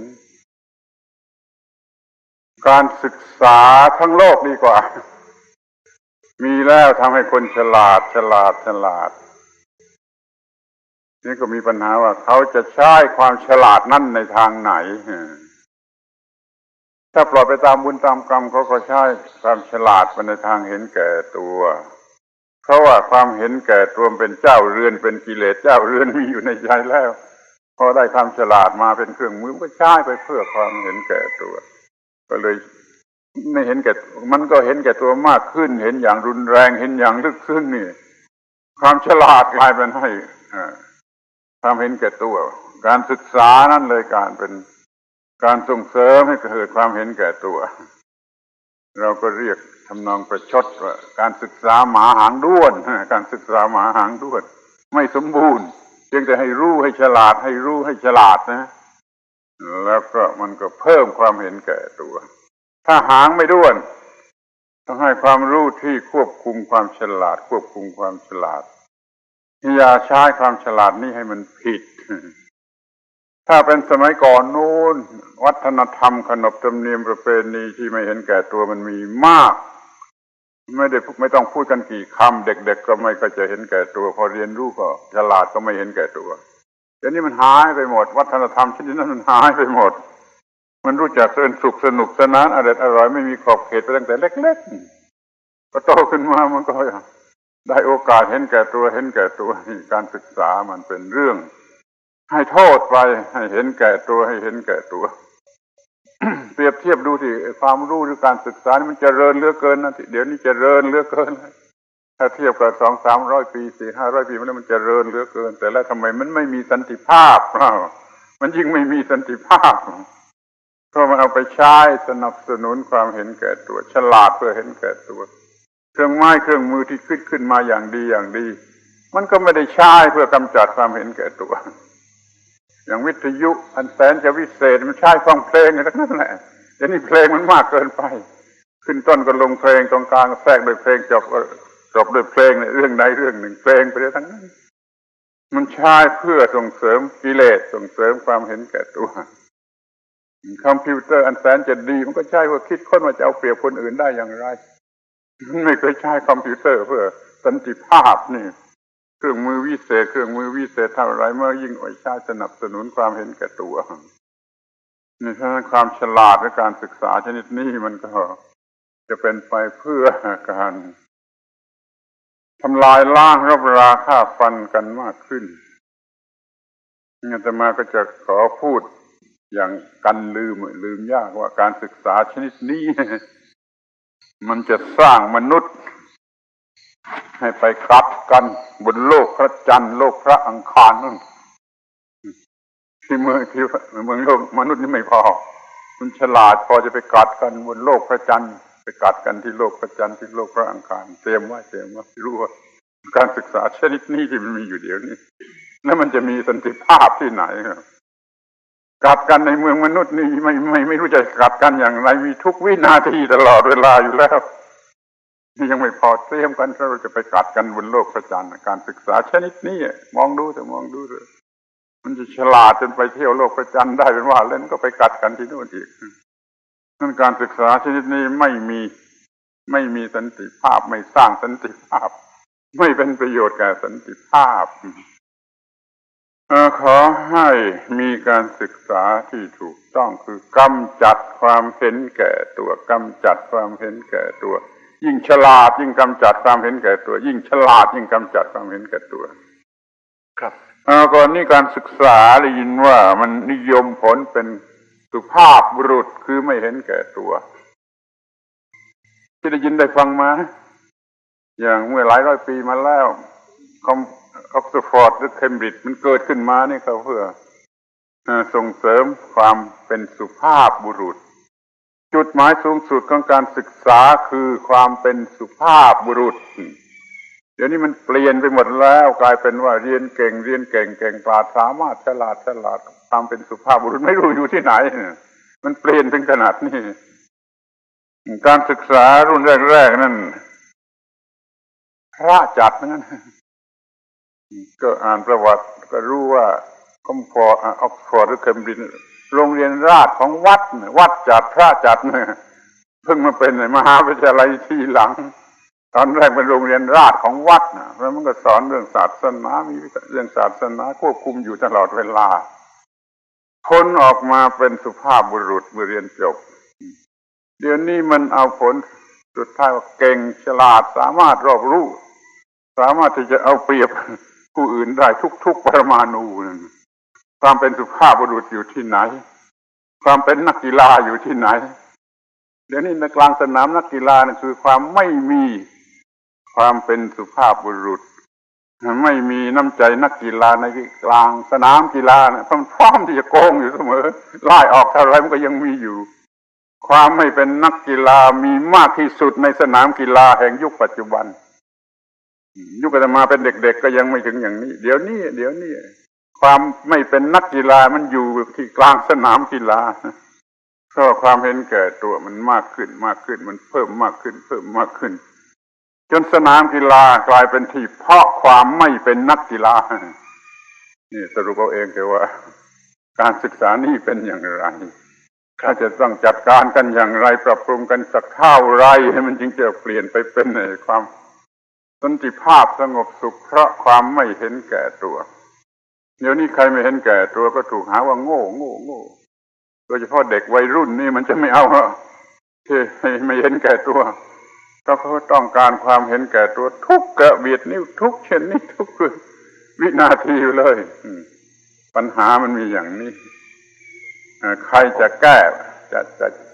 การศึกษาทั้งโลกดีกว่ามีแล้วทำให้คนฉลาดนี่ก็มีปัญหาว่าเขาจะใช้ความฉลาดนั่นในทางไหนถ้าปล่อยไปตามบุญตามกรรมเขาก็ใช้ความฉลาดไปในทางเห็นแก่ตัวเพราะว่าความเห็นแก่ตัวเป็นเจ้าเรือนเป็นกิเลสเจ้าเรือนมีอยู่ในใจแล้วพอได้ความฉลาดมาเป็นเครื่องมือก็ใช้ไปเพื่อความเห็นแก่ตัวก็เลยไม่เห็นแก่มันก็เห็นแก่ตัวมากขึ้นเห็นอย่างรุนแรงเห็นอย่างลึกซึ้งนี่ความฉลาดกลายเป็นให้ความเห็นแก่ตัวการศึกษานั่นเลยเป็นการส่งเสริมให้เกิดความเห็นแก่ตัวเราก็เรียกทำนองประชดว่าการศึกษาหมาหางด้วนการศึกษาหมาหางด้วนไม่สมบูรณ์เพียงแต่ให้รู้ให้ฉลาดให้รู้ให้ฉลาดนะแล้วก็มันก็เพิ่มความเห็นแก่ตัวถ้าหางไม่ด้วนต้องให้ความรู้ที่ควบคุมความฉลาดควบคุมความฉลาดอย่าใช้ความฉลาดนี้ให้มันผิดถ้าเป็นสมัยก่อนนู้นวัฒนธรรมขนบธรรมเนียมประเพณีที่ไม่เห็นแก่ตัวมันมีมากไม่ต้องพูดกันกี่คำเด็กๆก็ไม่ก็จะเห็นแก่ตัวพอเรียนรู้ก็ฉลาดก็ไม่เห็นแก่ตัวเดี๋ยวนี้มันหายไปหมดวัฒนธรรมชนิดนั้นมันหายไปหมดมันรู้จักเล่นสุขสนุกสนานอร่อยไม่มีขอบเขตไปตั้งแต่เล็กๆก็โตขึ้นมามันก็ได้โอกาสเห็นแก่ตัวการศึกษามันเป็นเรื่องให้โทษไปให้เห็นแก่ตัว เปรียบเทียบดูสิความรู้หรือการศึกษานี่มันเจริญเหลือเกินนะเดี๋ยวนี้เจริญเหลือเกิน ถ้าเทียบกับ200-300 ปี400-500 ปีมันเจริญเหลือเกินแต่แล้วทำไมมันไม่มีสันติภาพมันยิ่งไม่มีสันติภาพเพราะมันเอาไปใช้สนับสนุนความเห็นแก่ตัวฉลาดเพื่อเห็นแก่ตัวเครื่องไม้เครื่องมือที่ขึ้นมาอย่างดีมันก็ไม่ได้ใช้เพื่อกำจัดความเห็นแก่ตัวอย่างวิทยุอันแสนจะวิเศษมันใช้ฟังเพลงทั้งนั้นแหละเดี๋ยวนี้เพลงมันมากเกินไปขึ้นต้นก็ลงเพลงตรงกลางแทรกด้วยเพลงจบด้วยเพลงในเรื่องใดเรื่องหนึ่งเพลงไปทั้งนั้นมันใช้เพื่อส่งเสริมกิเลสส่งเสริมความเห็นแก่ตัวคอมพิวเตอร์อันแสนจะดีมันก็ใช้เพื่อคิดค้นว่าจะเอาเปรียบคนอื่นได้อย่างไรไม่เคยใช้คอมพิวเตอร์เพื่อสันติภาพนี่เครื่องมือวิเศษเท่าไรเมื่อยิ่งเอาใช้สนับสนุนความเห็นแก่ตัวนี่ฉะนั้นความฉลาดในการศึกษาชนิดนี้มันก็จะเป็นไปเพื่อการทำลายล้างรบราฆ่าฟันกันมากขึ้นอาตมาก็จะขอพูดอย่างกันลืมยากว่าการศึกษาชนิดนี้มันจะสร้างมนุษย์ให้ไปกัดกันบนโลกพระจันทร์โลกพระอังคารนั่นที่เมืองโลกมนุษย์นี่ไม่พอมันฉลาดพอจะไปกัดกันบนโลกพระจันทร์ไปกัดกันที่โลกพระจันทร์ที่โลกพระอังคารเตรียมไว้รู้ว่าการศึกษาชนิดนี้ที่มันมีอยู่เดี๋ยวนี้แล้วมันจะมีสันติภาพที่ไหนกัดกันในเมืองมนุษย์นี่ไม่รู้จะกัดกันอย่างไรมีทุกวินาทีตลอดเวลาอยู่แล้วนี่ยังไม่พอเตรียมกันเราจะไปกัดกันบนโลกพระจันทร์การศึกษาชนิดนี้มองดูเลยมันจะฉลาดจนไปเที่ยวโลกพระจันทร์ได้เป็นว่าเล่นก็ไปกัดกันที่นู่นอีกนั่นการศึกษาชนิดนี้ไม่มีสันติภาพไม่สร้างสันติภาพไม่เป็นประโยชน์แก่สันติภาพขอให้มีการศึกษาที่ถูกต้องคือกำจัดความเห็นแก่ตัวกำจัดความเห็นแก่ตัวยิ่งฉลาดยิ่งกำจัดความเห็นแก่ตัวยิ่งฉลาดยิ่งกำจัดความเห็นแก่ตัวครับก่อนนี้การศึกษาได้ยินว่ามันนิยมผลเป็นสุภาพบุรุษคือไม่เห็นแก่ตัวที่ได้ยินได้ฟังมาอย่างเมื่อหลายร้อยปีมาแล้วออกซฟอร์ดหรือเคมบริดจ์มันเกิดขึ้นมานี่เขาเพื่อส่งเสริมความเป็นสุภาพบุรุษจุดหมายสูงสุดของการศึกษาคือความเป็นสุภาพบุรุษเดี๋ยวนี้มันเปลี่ยนไปหมดแล้วกลายเป็นว่าเรียนเก่งกล้าสามารถฉลาดความเป็นสุภาพบุรุษไม่รู้อยู่ที่ไหนมันเปลี่ยนถึงขนาดนี้การศึกษารุ่นแรกๆนั่นพระจัดนั่นก็อ่านประวัติก็รู้ว่าออกซฟอร์ดหรือเคมบริดจ์โรงเรียนราชของวัดจัดพระจัดเนี่ยเพิ่งมาเป็นมหาวิทยาลัยทีหลังตอนแรกเป็นโรงเรียนราชของวัดนะแล้วมันก็สอนเรื่องศาสนามีเรื่องศาสนาควบคุมอยู่ตลอดเวลาคนออกมาเป็นสุภาพบุรุษเมื่อเรียนจบเดี๋ยวนี้มันเอาผลสุดท้ายว่าเก่งฉลาดสามารถรอบรู้สามารถที่จะเอาเปรียบผู้อื่นได้ทุกปรมาณูนั่นความเป็นสุภาพบุรุษอยู่ที่ไหนความเป็นนักกีฬาอยู่ที่ไหนเดี๋ยวนี้ในกลางสนามนักกีฬานั่นคือความไม่มีความเป็นสุภาพบุรุษไม่มีน้ำใจนักกีฬาในกลางสนามกีฬาเนี่ยพร้อมที่จะโกงอยู่เสมอไล่ออกเท่าไรมันก็ยังมีอยู่ความไม่เป็นนักกีฬามีมากที่สุดในสนามกีฬาแห่งยุคปัจจุบันยุคอาตมาเป็นเด็กๆก็ยังไม่ถึงอย่างนี้เดี๋ยวนี้ความไม่เป็นนักกีฬามันอยู่ที่กลางสนามกีฬาเพราะความเห็นแก่ตัวมันมากขึ้นมันเพิ่มมากขึ้นจนสนามกีฬากลายเป็นที่เพาะความไม่เป็นนักกีฬานี่สรุปเอาเองคือว่าการศึกษานี่เป็นอย่างไรถ้าจะต้องจัดการกันอย่างไรปรับปรุงกันสักเท่าไรให้มันจึงจะเปลี่ยนไปเป็นความสันติภาพสงบสุขเพราะความไม่เห็นแก่ตัวเดี๋ยวนี้ใครไม่เห็นแก่ตัวก็ถูกหาว่าโง่โดยเฉพาะเด็กวัยรุ่นนี่มันจะไม่เอาที่ไม่เห็นแก่ตัวเพราะเขาต้องการความเห็นแก่ตัวทุกกระเบียดนิ้วทุกชนิดทุกวินาทีเลยปัญหามันมีอย่างนี้ใครจะแก้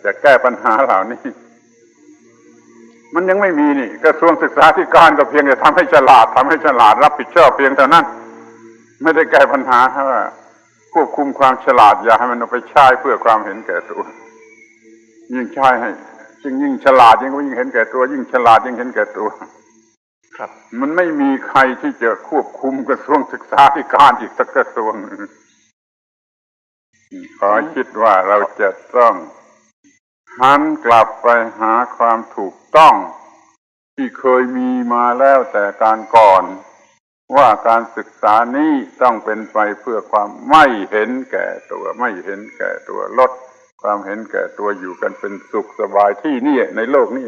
จะแก้ปัญหาเหล่านี้ มันยังไม่มีนี่กระทรวงศึกษาธิการก็เพียงแต่ทำให้ฉลาดรับผิดชอบเพียงเท่านั้นไม่ได้แก้ปัญหาว่าควบคุมความฉลาดอย่าให้มันเอาไปใช้เพื่อความเห็นแก่ตัวยิ่งใช้ให้ยิ่งฉลาดยิ่งเห็นแก่ตัวยิ่งฉลาดยิ่งเห็นแก่ตัวครับมันไม่มีใครที่จะควบคุมกระทรวงศึกษาธิการอีกสักกระทรวงขอคิดว่าเราจะต้องหันกลับไปหาความถูกต้องที่เคยมีมาแล้วแต่การก่อนว่าการศึกษานี้ต้องเป็นไปเพื่อความไม่เห็นแก่ตัวไม่เห็นแก่ตัวลดความเห็นแก่ตัวอยู่กันเป็นสุขสบายที่นี่ในโลกนี้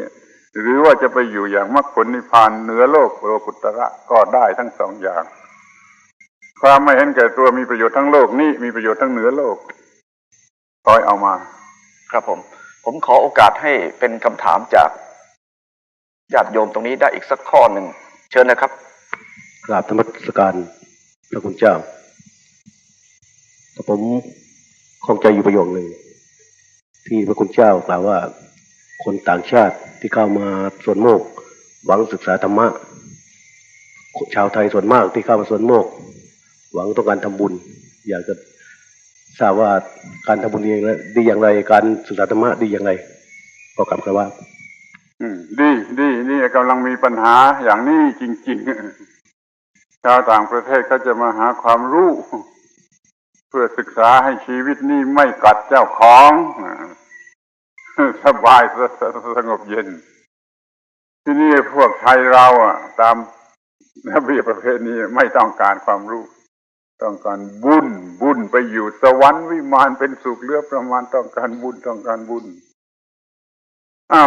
หรือว่าจะไปอยู่อย่างมรรคผลนิพพานเหนือโลกโลกุตระก็ได้ทั้งสองอย่างความไม่เห็นแก่ตัวมีประโยชน์ทั้งโลกนี้มีประโยชน์ทั้งเหนือโลกคอยเอามาครับผมขอโอกาสให้เป็นคำถามจากญาติโยมตรงนี้ได้อีกสักข้อหนึ่งเชิญนะครับกราบธรรมสการพระคุณเจ้าผมข้องใจอยู่ประโยคหนึ่งที่พระคุณเจ้ากล่าวว่าคนต่างชาติที่เข้ามาสวนโมกข์หวังศึกษาธรรมะชาวไทยส่วนมากที่เข้ามาสวนโมกข์หวังต้องการทำบุญอยากจะทราบว่าการทำบุญดีอย่างไรการศึกษาธรรมะดีอย่างไรขอกราบคำว่าดีนี่กำลังมีปัญหาอย่างนี้จริงๆชาวต่างประเทศเขาจะมาหาความรู้เพื่อศึกษาให้ชีวิตนี้ไม่กัดเจ้าของสบายสงบเย็นที่นี่พวกไทยเราตามระเบียบประเพณีไม่ต้องการความรู้ต้องการบุญไปอยู่สวรรค์วิมานเป็นสุขเหลือประมาณต้องการบุญ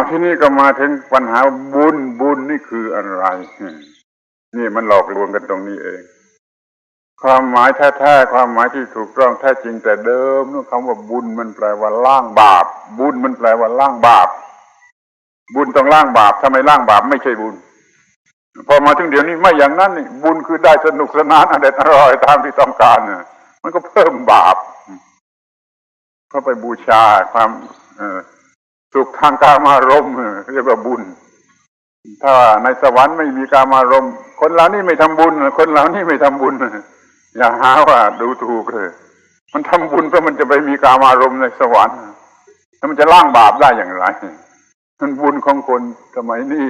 ที่นี่ก็มาถึงปัญหาบุญนี่คืออะไรนี่มันหลอกลวงกันตรงนี้เองความหมายแท้ๆความหมายที่ถูกต้องแท้จริงแต่เดิมนู่นคำว่าบุญมันแปลว่าล้างบาปบุญมันแปลว่าล้างบาปบุญต้องล้างบาปถ้าไม่ล้างบาปไม่ใช่บุญพอมาถึงเดี๋ยวนี้ไม่อย่างนั้นนี่บุญคือได้สนุกสนานอร่อยตามที่ต้องการมันก็เพิ่มบาปเข้าไปบูชาความสุขทางกามารมณ์เรียกว่าบุญถ้าในสวรรค์ไม่มีกามารมณ์คนเหล่านี้ไม่ทำบุญคนเหล่านี้ไม่ทำบุญอย่าหาว่าดูถูกเลยมันทำบุญเพราะมันจะไปมีกามารมณ์ในสวรรค์แล้วมันจะล้างบาปได้อย่างไรมันบุญของคนสมัยนี้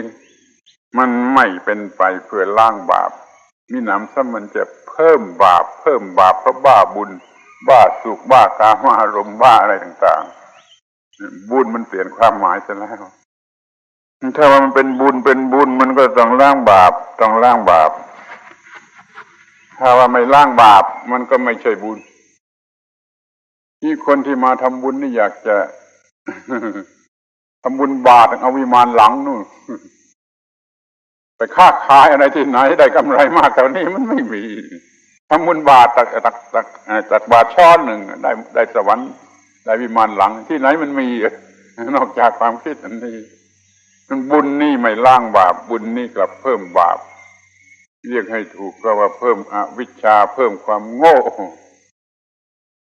มันไม่เป็นไปเพื่อล้างบาปมีหนำซ้ำมันจะเพิ่มบาปเพราะบ้าบุญบ้าสุขบ้ากามารมณ์บ้าอะไรต่างๆบุญมันเปลี่ยนความหมายซะแล้วถ้ามันเป็นบุญมันก็ต้องล้างบาปถ้าว่าไม่ล้างบาปมันก็ไม่ใช่บุญที่คนที่มาทำบุญนี่อยากจะ ทำบุญบาทเอาวิมานหลังนู่นไปค้าขายอะไรที่ไหนได้กำไรมากเท่านี้มันไม่มีทำบุญบาทตักบาทช้อนหนึ่งได้สวรรค์ได้วิมานหลังที่ไหนมันมีนอกจากความคิดอันนี้มันบุญนี่ไม่ล้างบาปบุญนี่กลับเพิ่มบาปเรียกให้ถูกก็ว่าเพิ่มอวิชชาเพิ่มความโง่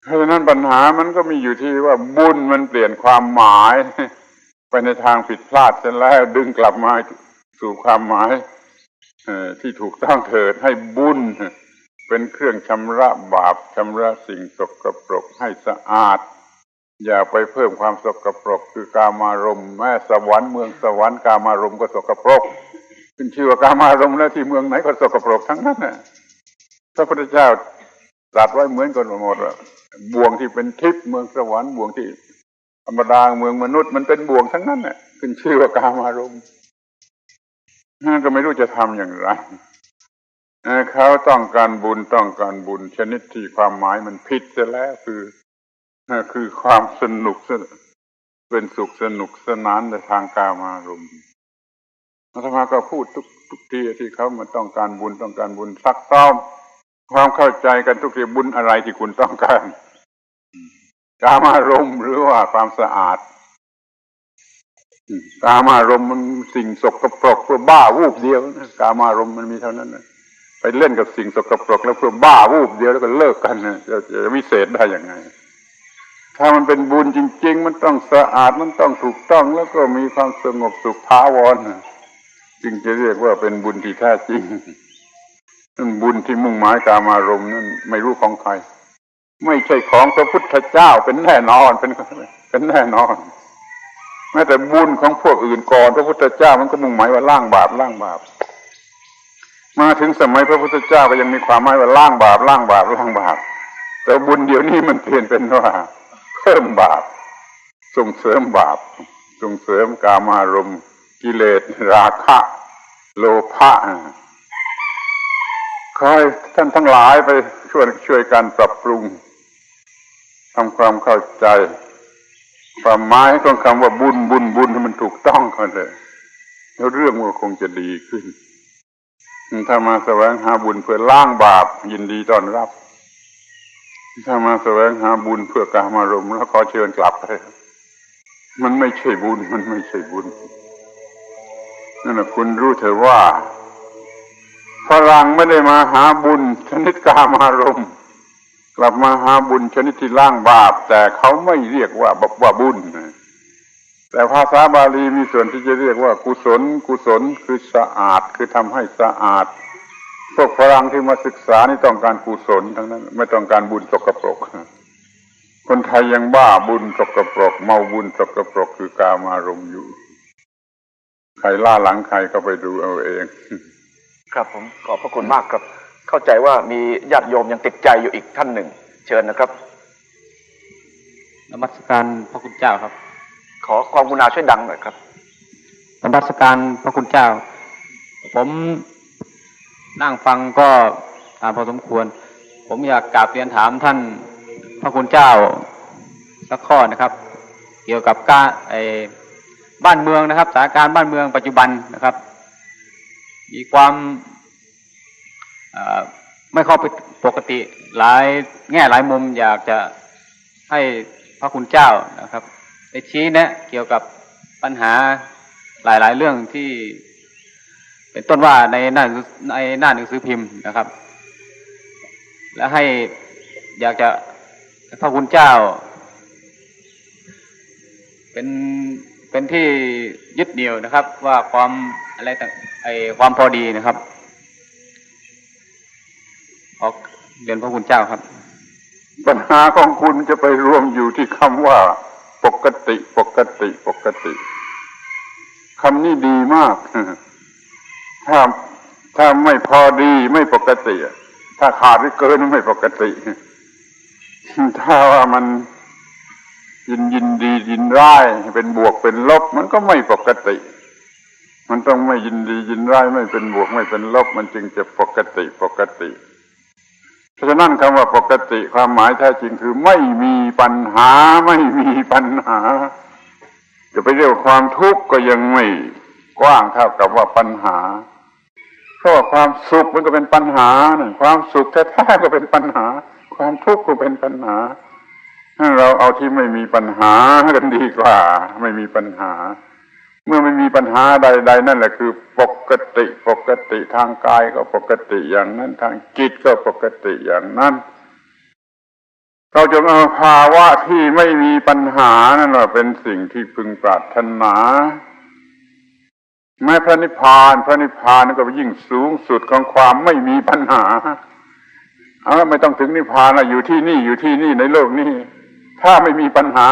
เพราะฉะนั้นปัญหามันก็มีอยู่ที่ว่าบุญมันเปลี่ยนความหมายไปในทางผิดพลาดเสร็จแล้วดึงกลับมาสู่ความหมายที่ถูกต้องเถิดให้บุญเป็นเครื่องชำระบาปชำระสิ่งสกปรกให้สะอาดอย่าไปเพิ่มความสกปรกคือกามารมณ์แม้สวรรค์เมืองสวรรค์กามารมณ์ก็สกปรกขึ้นชื่อว่ากามารมณ์แล้วที่เมืองไหนก็สกปรกทั้งนั้นพระพุทธเจ้าตรัสไว้เหมือนกันหมดว่าบ่วงที่เป็นทิพย์เมืองสวรรค์บ่วงที่ธรรมดาเมืองมนุษย์มันเป็นบ่วงทั้งนั้นขึ้นชื่อว่ากามารมณ์นั่นก็ไม่รู้จะทำอย่างไรเขาต้องการบุญชนิดที่ความหมายมันผิดเสียแล้วคือความสนุกเป็นสุขสนุกสนานในทางกามารมณ์อาตมาก็พูดทุกทีที่เขามาต้องการบุญซักซ้อมความเข้าใจกันทุกทีบุญอะไรที่คุณต้องการกามารมณ์หรือว่าความสะอาดกามารมณ์มันสิ่งสกปรกเพื่อบ้าวูบเดียวกามารมณ์มันมีเท่านั้นไปเล่นกับสิ่งสกปรกแล้วเพื่อบ้าวูบเดียวแล้วก็เลิกกันจะวิเศษได้ยังไงถ้ามันเป็นบุญจริงๆมันต้องสะอาดมันต้องถูกต้องแล้วก็มีความสงบสุขถาวร จึงจะเรียกว่าเป็นบุญที่แท้จริงนั่นบุญที่มุ่งหมายกามารมณ์นั่นไม่รู้ของใครไม่ใช่ของพระพุทธเจ้าเป็นแน่นอนเป็นแน่นอนแม้แต่บุญของพวกอื่นก่อนพระพุทธเจ้ามันก็มุ่งหมายว่าล้างบาปมาถึงสมัยพระพุทธเจ้าก็ยังมีความหมายว่าล้างบาปแต่บุญเดี๋ยวนี้มันเปลี่ยนเป็นว่าเพิ่มบาปส่งเสริมบาปส่งเสริมกามารมณ์กิเลสราคะโลภะขอให้ท่านทั้งหลายไปช่วยกันปรับปรุงทำความเข้าใจความหมายของคำว่าบุญให้มันถูกต้องกันเลยแล้วเรื่องมันคงจะดีขึ้นถ้ามาแสวงหาบุญเพื่อล้างบาปยินดีต้อนรับถ้ามาแสวงหาบุญเพื่อกามารมณ์แล้วขอเชิญกลับไปมันไม่ใช่บุญนั่นแหละคุณรู้เถอะว่าฝรั่งไม่ได้มาหาบุญชนิดกามารมณ์กลับมาหาบุญชนิดที่ล้างบาปแต่เขาไม่เรียกว่าบุญแต่ภาษาบาลีมีส่วนที่จะเรียกว่ากุศลคือสะอาดคือทำให้สะอาดพวกฝรั่งที่มาศึกษานี่ต้องการกุศลทั้งนั้นไม่ต้องการบุญสกปรกคนไทยยังบ้าบุญสกปรกเมาบุญสกปรกคือกามารมณ์อยู่ใครล่าหลังใครก็ไปดูเอาเองครับผมขอบพระคุณมากครับเข้าใจว่ามีญาติโยมยังติดใจอยู่อีกท่านหนึ่งเชิญนะครับนมัสการพระคุณเจ้าครับขอความกรุณาช่วยดังหน่อยครับนมัสการพระคุณเจ้าผมนั่งฟังก็นานพอสมควรผมอยากกราบเรียนถามท่านพระคุณเจ้าสักข้อนะครับ เกี่ยวกับการบ้านเมืองนะครับสถานการณ์บ้านเมืองปัจจุบันนะครับมีความไม่เข้าปกติหลายแง่หลายมุมอยากจะให้พระคุณเจ้านะครับได้ชี้แนะเกี่ยวกับปัญหาหลายๆเรื่องที่เป็นต้นว่าในหน้าหนังสือพิมพ์นะครับและให้อยากจะพระคุณเจ้าเป็นที่ยึดเหนี่ยวนะครับว่าความอะไรต่างความพอดีนะครับขอเรียนพระคุณเจ้าครับปัญหาของคุณจะไปรวมอยู่ที่คำว่าปกติคำนี้ดีมากถ้าไม่พอดีไม่ปกติถ้าขาดหรือเกินไม่ปกติถ้าว่ามันยินดียินร้ายเป็นบวกเป็นลบมันก็ไม่ปกติมันต้องไม่ยินดียินร้ายไม่เป็นบวกไม่เป็นลบมันจึงจะปกติเพราะฉะนั้นคำว่าปกติความหมายแท้จริงคือไม่มีปัญหาจะไปเรียกความทุกข์ก็ยังไม่กว้างเท่ากับว่าปัญหาเพราะว่าความสุขมันก็เป็นปัญหาความสุขแท้ๆก็เป็นปัญหาความทุกข์ก็เป็นปัญหาเราเอาที่ไม่มีปัญหากันดีกว่าไม่มีปัญหาเมื่อไม่มีปัญหาใดๆนั่นแหละคือปกติทางกายก็ปกติอย่างนั้นทางจิตก็ปกติอย่างนั้นเราจงเอาภาวะที่ไม่มีปัญหานั่นแหละเป็นสิ่งที่พึงปรารถนาแม้พระนิพพานนั่นก็ยิ่งสูงสุดของความไม่มีปัญหาไม่ต้องถึงนิพพานอยู่ที่นี่ในโลกนี้ถ้าไม่มีปัญหา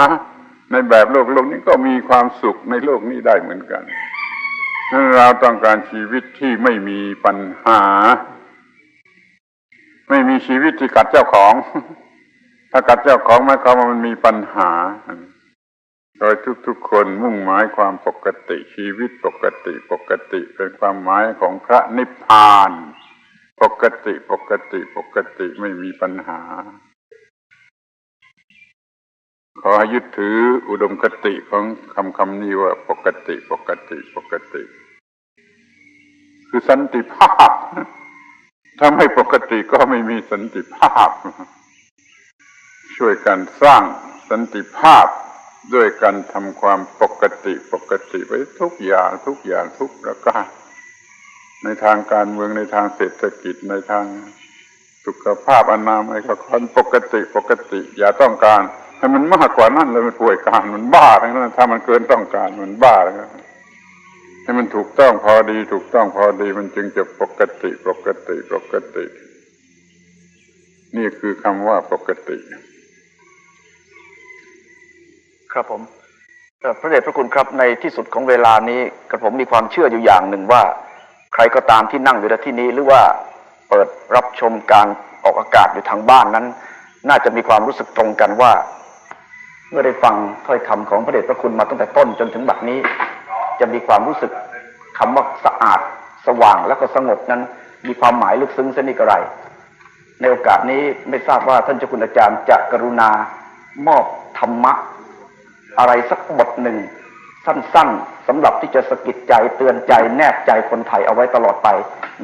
ในแบบโลกนี้ก็มีความสุขในโลกนี้ได้เหมือนกันนั้นเราต้องการชีวิตที่ไม่มีปัญหาไม่มีชีวิตที่กัดเจ้าของถ้ากัดเจ้าของหมายความว่ามันมีปัญหาโดยทุกคนมุ่งหมายความปกติชีวิตปกติเป็นความหมายของพระนิพพานปกติไม่มีปัญหาขอยึดถืออุดมคติของคำนี้ว่าปกติคือสันติภาพถ้าไม่ปกติก็ไม่มีสันติภาพช่วยกันสร้างสันติภาพด้วยการทำความปกติไว้ทุกอย่างทุกประการในทางการเมืองในทางเศรษฐกิจในทางสุขภาพอนามัยก็คนปกติอย่าต้องการให้มันมากกว่านั้นเลยมันป่วยการมันบ้าทั้งนั้นถ้ามันเกินต้องการมันบ้าแล้ว ให้มันถูกต้องพอดีถูกต้องพอดีมันจึงจะปกติปกติปกตินี่คือคำว่าปกติครับผมพระเดชพระคุณครับในที่สุดของเวลานี้กระผมมีความเชื่ออยู่อย่างหนึ่งว่าใครก็ตามที่นั่งอยู่ในที่นี้หรือว่าเปิดรับชมการออกอากาศอยู่ทางบ้านนั้นน่าจะมีความรู้สึกตรงกันว่าเมื่อได้ฟังถ้อยคำของพระเดชพระคุณมาตั้งแต่ต้นจนถึงบัดนี้จะมีความรู้สึกคำว่าสะอาดสว่างแล้วก็สงบนั้นมีความหมายลึกซึ้งเส้นนี้กระไรในโอกาสนี้ไม่ทราบว่าท่านเจ้าคุณอาจารย์จะกรุณามอบธรรมะอะไรสักบทหนึ่งสั้นๆสำหรับที่จะสะกิดใจเตือนใจแนบใจคนไทยเอาไว้ตลอดไป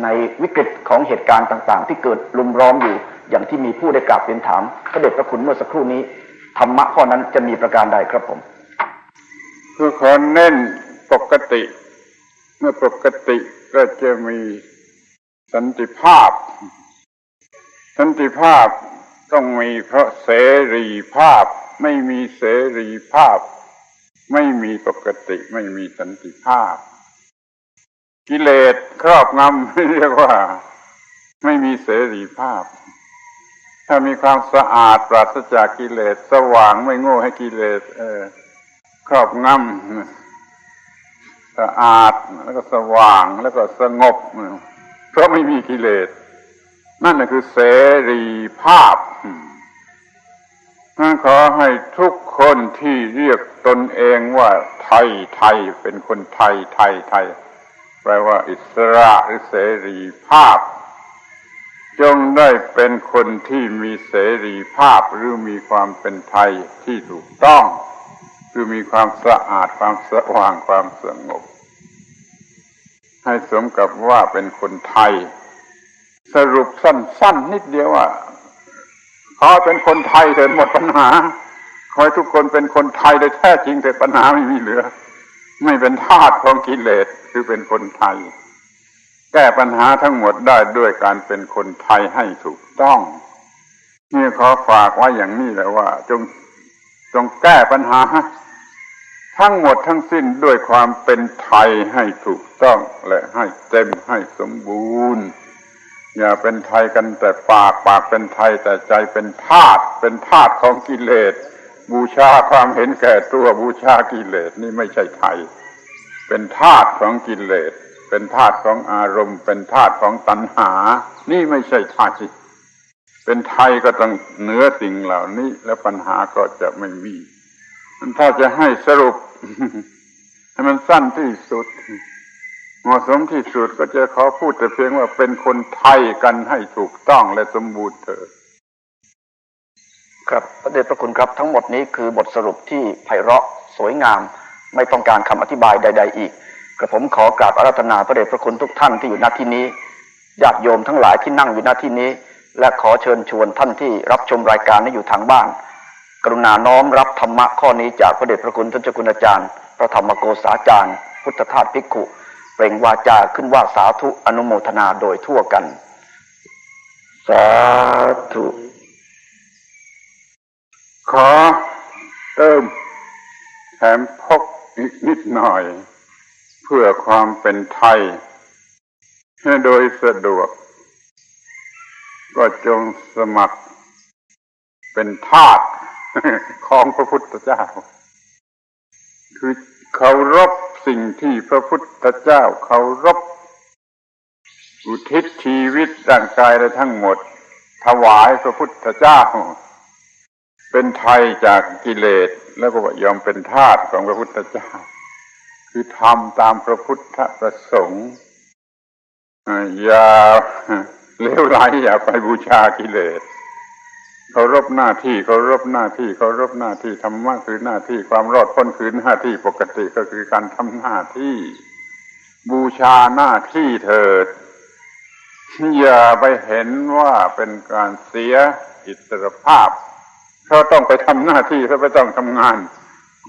ในวิกฤตของเหตุการณ์ต่างๆที่เกิดลุมล้อมอยู่อย่างที่มีผู้ได้กราบเรียนถามพระเดชพระคุณเมื่อสักครู่นี้ธรรมะข้อนั้นจะมีประการใดครับผมคือขอเน้นปกติเมื่อปกติก็จะมีสันติภาพสันติภาพต้องมีเพราะเสรีภาพไม่มีเสรีภาพไม่มีปกติไม่มีสันติภาพกิเลสครอบงำเรียกว่าไม่มีเสรีภาพถ้ามีความสะอาดปราศจากกิเลสสว่างไม่โง่ให้กิเลสครอบงำสะอาดแล้วก็สว่างแล้วก็สงบเพราะไม่มีกิเลสนั่นคือเสรีภาพขอให้ทุกคนที่เรียกตนเองว่าไทยไทยเป็นคนไทยไทยไทยแปลว่าอิสระหรือเสรีภาพจงได้เป็นคนที่มีเสรีภาพหรือมีความเป็นไทยที่ถูกต้องคือมีความสะอาดความสว่างความสงบให้สมกับว่าเป็นคนไทยสรุปสั้นๆนิดเดียวว่าขอเป็นคนไทยเถิดหมดปัญหาขอให้ทุกคนเป็นคนไทยโดยแท้จริงแต่ปัญหาไม่มีเหลือไม่เป็นทาสของกิเลสคือเป็นคนไทยแก้ปัญหาทั้งหมดได้ด้วยการเป็นคนไทยให้ถูกต้องนี่ขอฝากไว้อย่างนี้แหละว่าจงแก้ปัญหาทั้งหมดทั้งสิ้นด้วยความเป็นไทยให้ถูกต้องและให้เต็มให้สมบูรณ์อย่าเป็นไทยกันแต่ปากเป็นไทยแต่ใจเป็นทาสของกิเลสบูชาความเห็นแก่ตัวบูชากิเลสนี่ไม่ใช่ไทยเป็นทาสของกิเลสเป็นทาสของอารมณ์เป็นทาสของตัณหานี่ไม่ใช่ไทยเป็นไทยก็ต้องเหนือสิ่งเหล่านี้แล้วปัญหาก็จะไม่มีถ้าจะให้สรุป ให้มันสั้นที่สุดเหมาะสมที่สุดก็จะขอพูดแต่เพียงว่าเป็นคนไทยกันให้ถูกต้องและสมบูรณ์เถิดครับพระเดชพระคุณครับทั้งหมดนี้คือบทสรุปที่ไพเราะสวยงามไม่ต้องการคำอธิบายใดๆอีกกระผมขอกราบอาราธนาพระเดชพระคุณทุกท่านที่อยู่ณที่นี้ญาติโยมทั้งหลายที่นั่งอยู่ณที่นี้และขอเชิญชวนท่านที่รับชมรายการนี้อยู่ทางบ้านกรุณาน้อมรับธรรมะข้อนี้จากพระเดชพระคุณท่านเจ้าคุณอาจารย์พระธรรมโกษาจารย์พุทธทาสภิกขุเปล่งวาจาขึ้นว่าสาธุอนุโมทนาโดยทั่วกันสาธุขอเติมแถมพกอีกนิดหน่อยเพื่อความเป็นไทยให้โดยสะดวกก็จงสมัครเป็นทาสของพระพุทธเจ้าคือเคารพสิ่งที่พระพุทธเจ้าเคารพอุทิศชีวิตร่างกายและทั้งหมดถวายพระพุทธเจ้าเป็นไทยจากกิเลสแล้วก็ยอมเป็นทาสของพระพุทธเจ้าคือทำตามพระพุทธประสงค์อย่าเลวร้ายอย่าไปบูชากิเลสเคารพหน้าที่เคารพหน้าที่เคารพหน้าที่ธรรมะคือหน้าที่ความรอดพ้นคือหน้าที่ปกติก็คือการทำหน้าที่บูชาหน้าที่เถิดอย่าไปเห็นว่าเป็นการเสียอิสรภาพเขาต้องไปทำหน้าที่เขาไม่ต้องทำงาน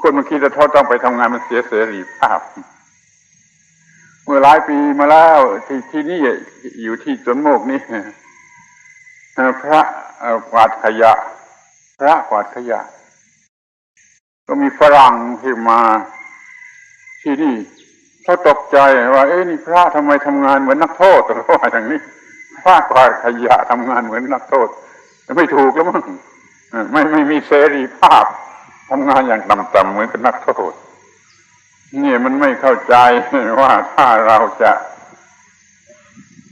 คนมันคิดว่าเขาต้องไปทำงานมันเสียเสรีภาพเมื่อหลายปีมาแล้วที่นี่อยู่ที่สวนโมกนี่พระกวาดขยะก็มีฝรั่งที่มาที่นี่ เขาตกใจว่าเอ๊ะนี่พระทำไมทำงานเหมือนนักโทษตัวว่าอย่างนี้พระกวาดขยะทำงานเหมือนนักโทษไม่ถูกแล้วมั้งไม่มีเสรีภาพทำงานอย่างต่ำๆเหมือนกับนักโทษเนี่ยมันไม่เข้าใจว่าถ้าเราจะ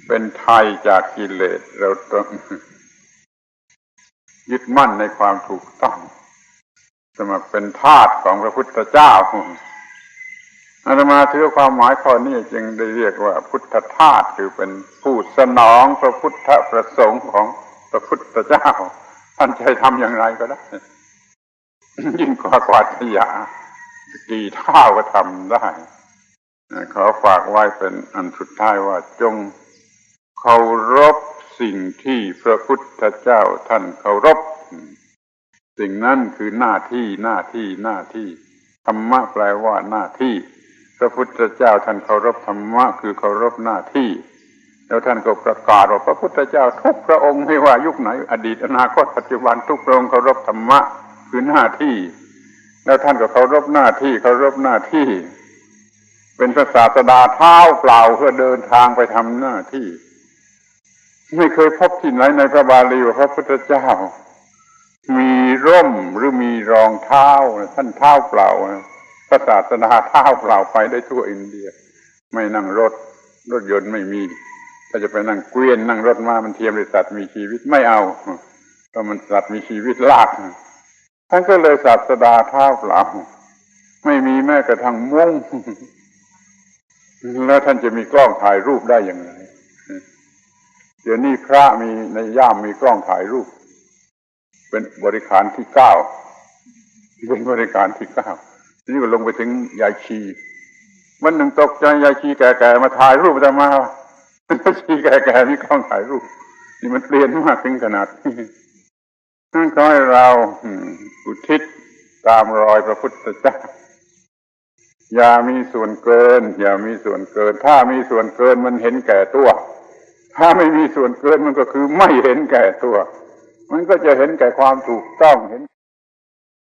เป็นไทยจากกิเลสเราต้องยึดมั่นในความถูกต้องสมัครเป็นทาสของพระพุทธเจ้าอาตมาถือความหมายข้อนี้จึงได้เรียกว่าพุทธทาสคือเป็นผู้สนองพระพุทธประสงค์ของพระพุทธเจ้าท่านจะทำอย่างไรก็ได้ ยิ่งกว่ากวาดขยะกี่เท่าก็ทำได้ขอฝากไว้เป็นอันสุดท้ายว่าจงเคารพสิ่งที่พระพุทธเจ้าท่านเคารพสิ่งนั้นคือหน้าที่ธรรมะแปลว่าหน้าที่พระพุทธเจ้าท่านเคารพธรรมะคือเคารพหน้าที่แล้วท่านก็ประกาศว่าพระพุทธเจ้าทุกพระองค์ไม่ว่ายุคไหนอดีตอนาคตปัจจุบันทุกพระองค์เคารพธรรมะคือหน้าที่แล้วท่านก็เคารพหน้าที่เป็นพระศาสดาเท้าเปล่าเพื่อเดินทางไปทำหน้าที่ไม่เคยพบที่ไหนในพระบาลีว่าพระพุทธเจ้ามีร่มหรือมีรองเท้าท่านเท้าเปล่าพระศาสดาเท้าเปล่าไปได้ทั่วอินเดียไม่นั่งรถยนต์ไม่มีถ้าจะไปนั่งเกวียนนั่งรถมามันเทียมด้วยสัตว์มีชีวิตไม่เอาเพราะมันสัตว์มีชีวิตลากท่านก็เลยศาสดาเท้าเปล่าไม่มีแม้กระทั่งมุ้งแล้วท่านจะมีกล้องถ่ายรูปได้อย่างไรเดี๋ยวนี้พระมีในย่ามมีกล้องถ่ายรูปเป็นบริการที่9นี่ก็ลงไปถึงยายชีวันหนึ่งตกใจยายชีแก่ๆมาถ่ายรูปจะมาชีแก่ๆมีกล้องถ่ายรูปนี่มันเปลี่ยนมากถึงขนาดนี้นั่นขอให้เราอุทิศตามรอยพระพุทธเจ้าอย่ามีส่วนเกินถ้ามีส่วนเกินมันเห็นแก่ตัวถ้าไม่มีส่วนเกินมันก็คือไม่เห็นแก่ตัวมันก็จะเห็นแก่ความถูกต้องเห็น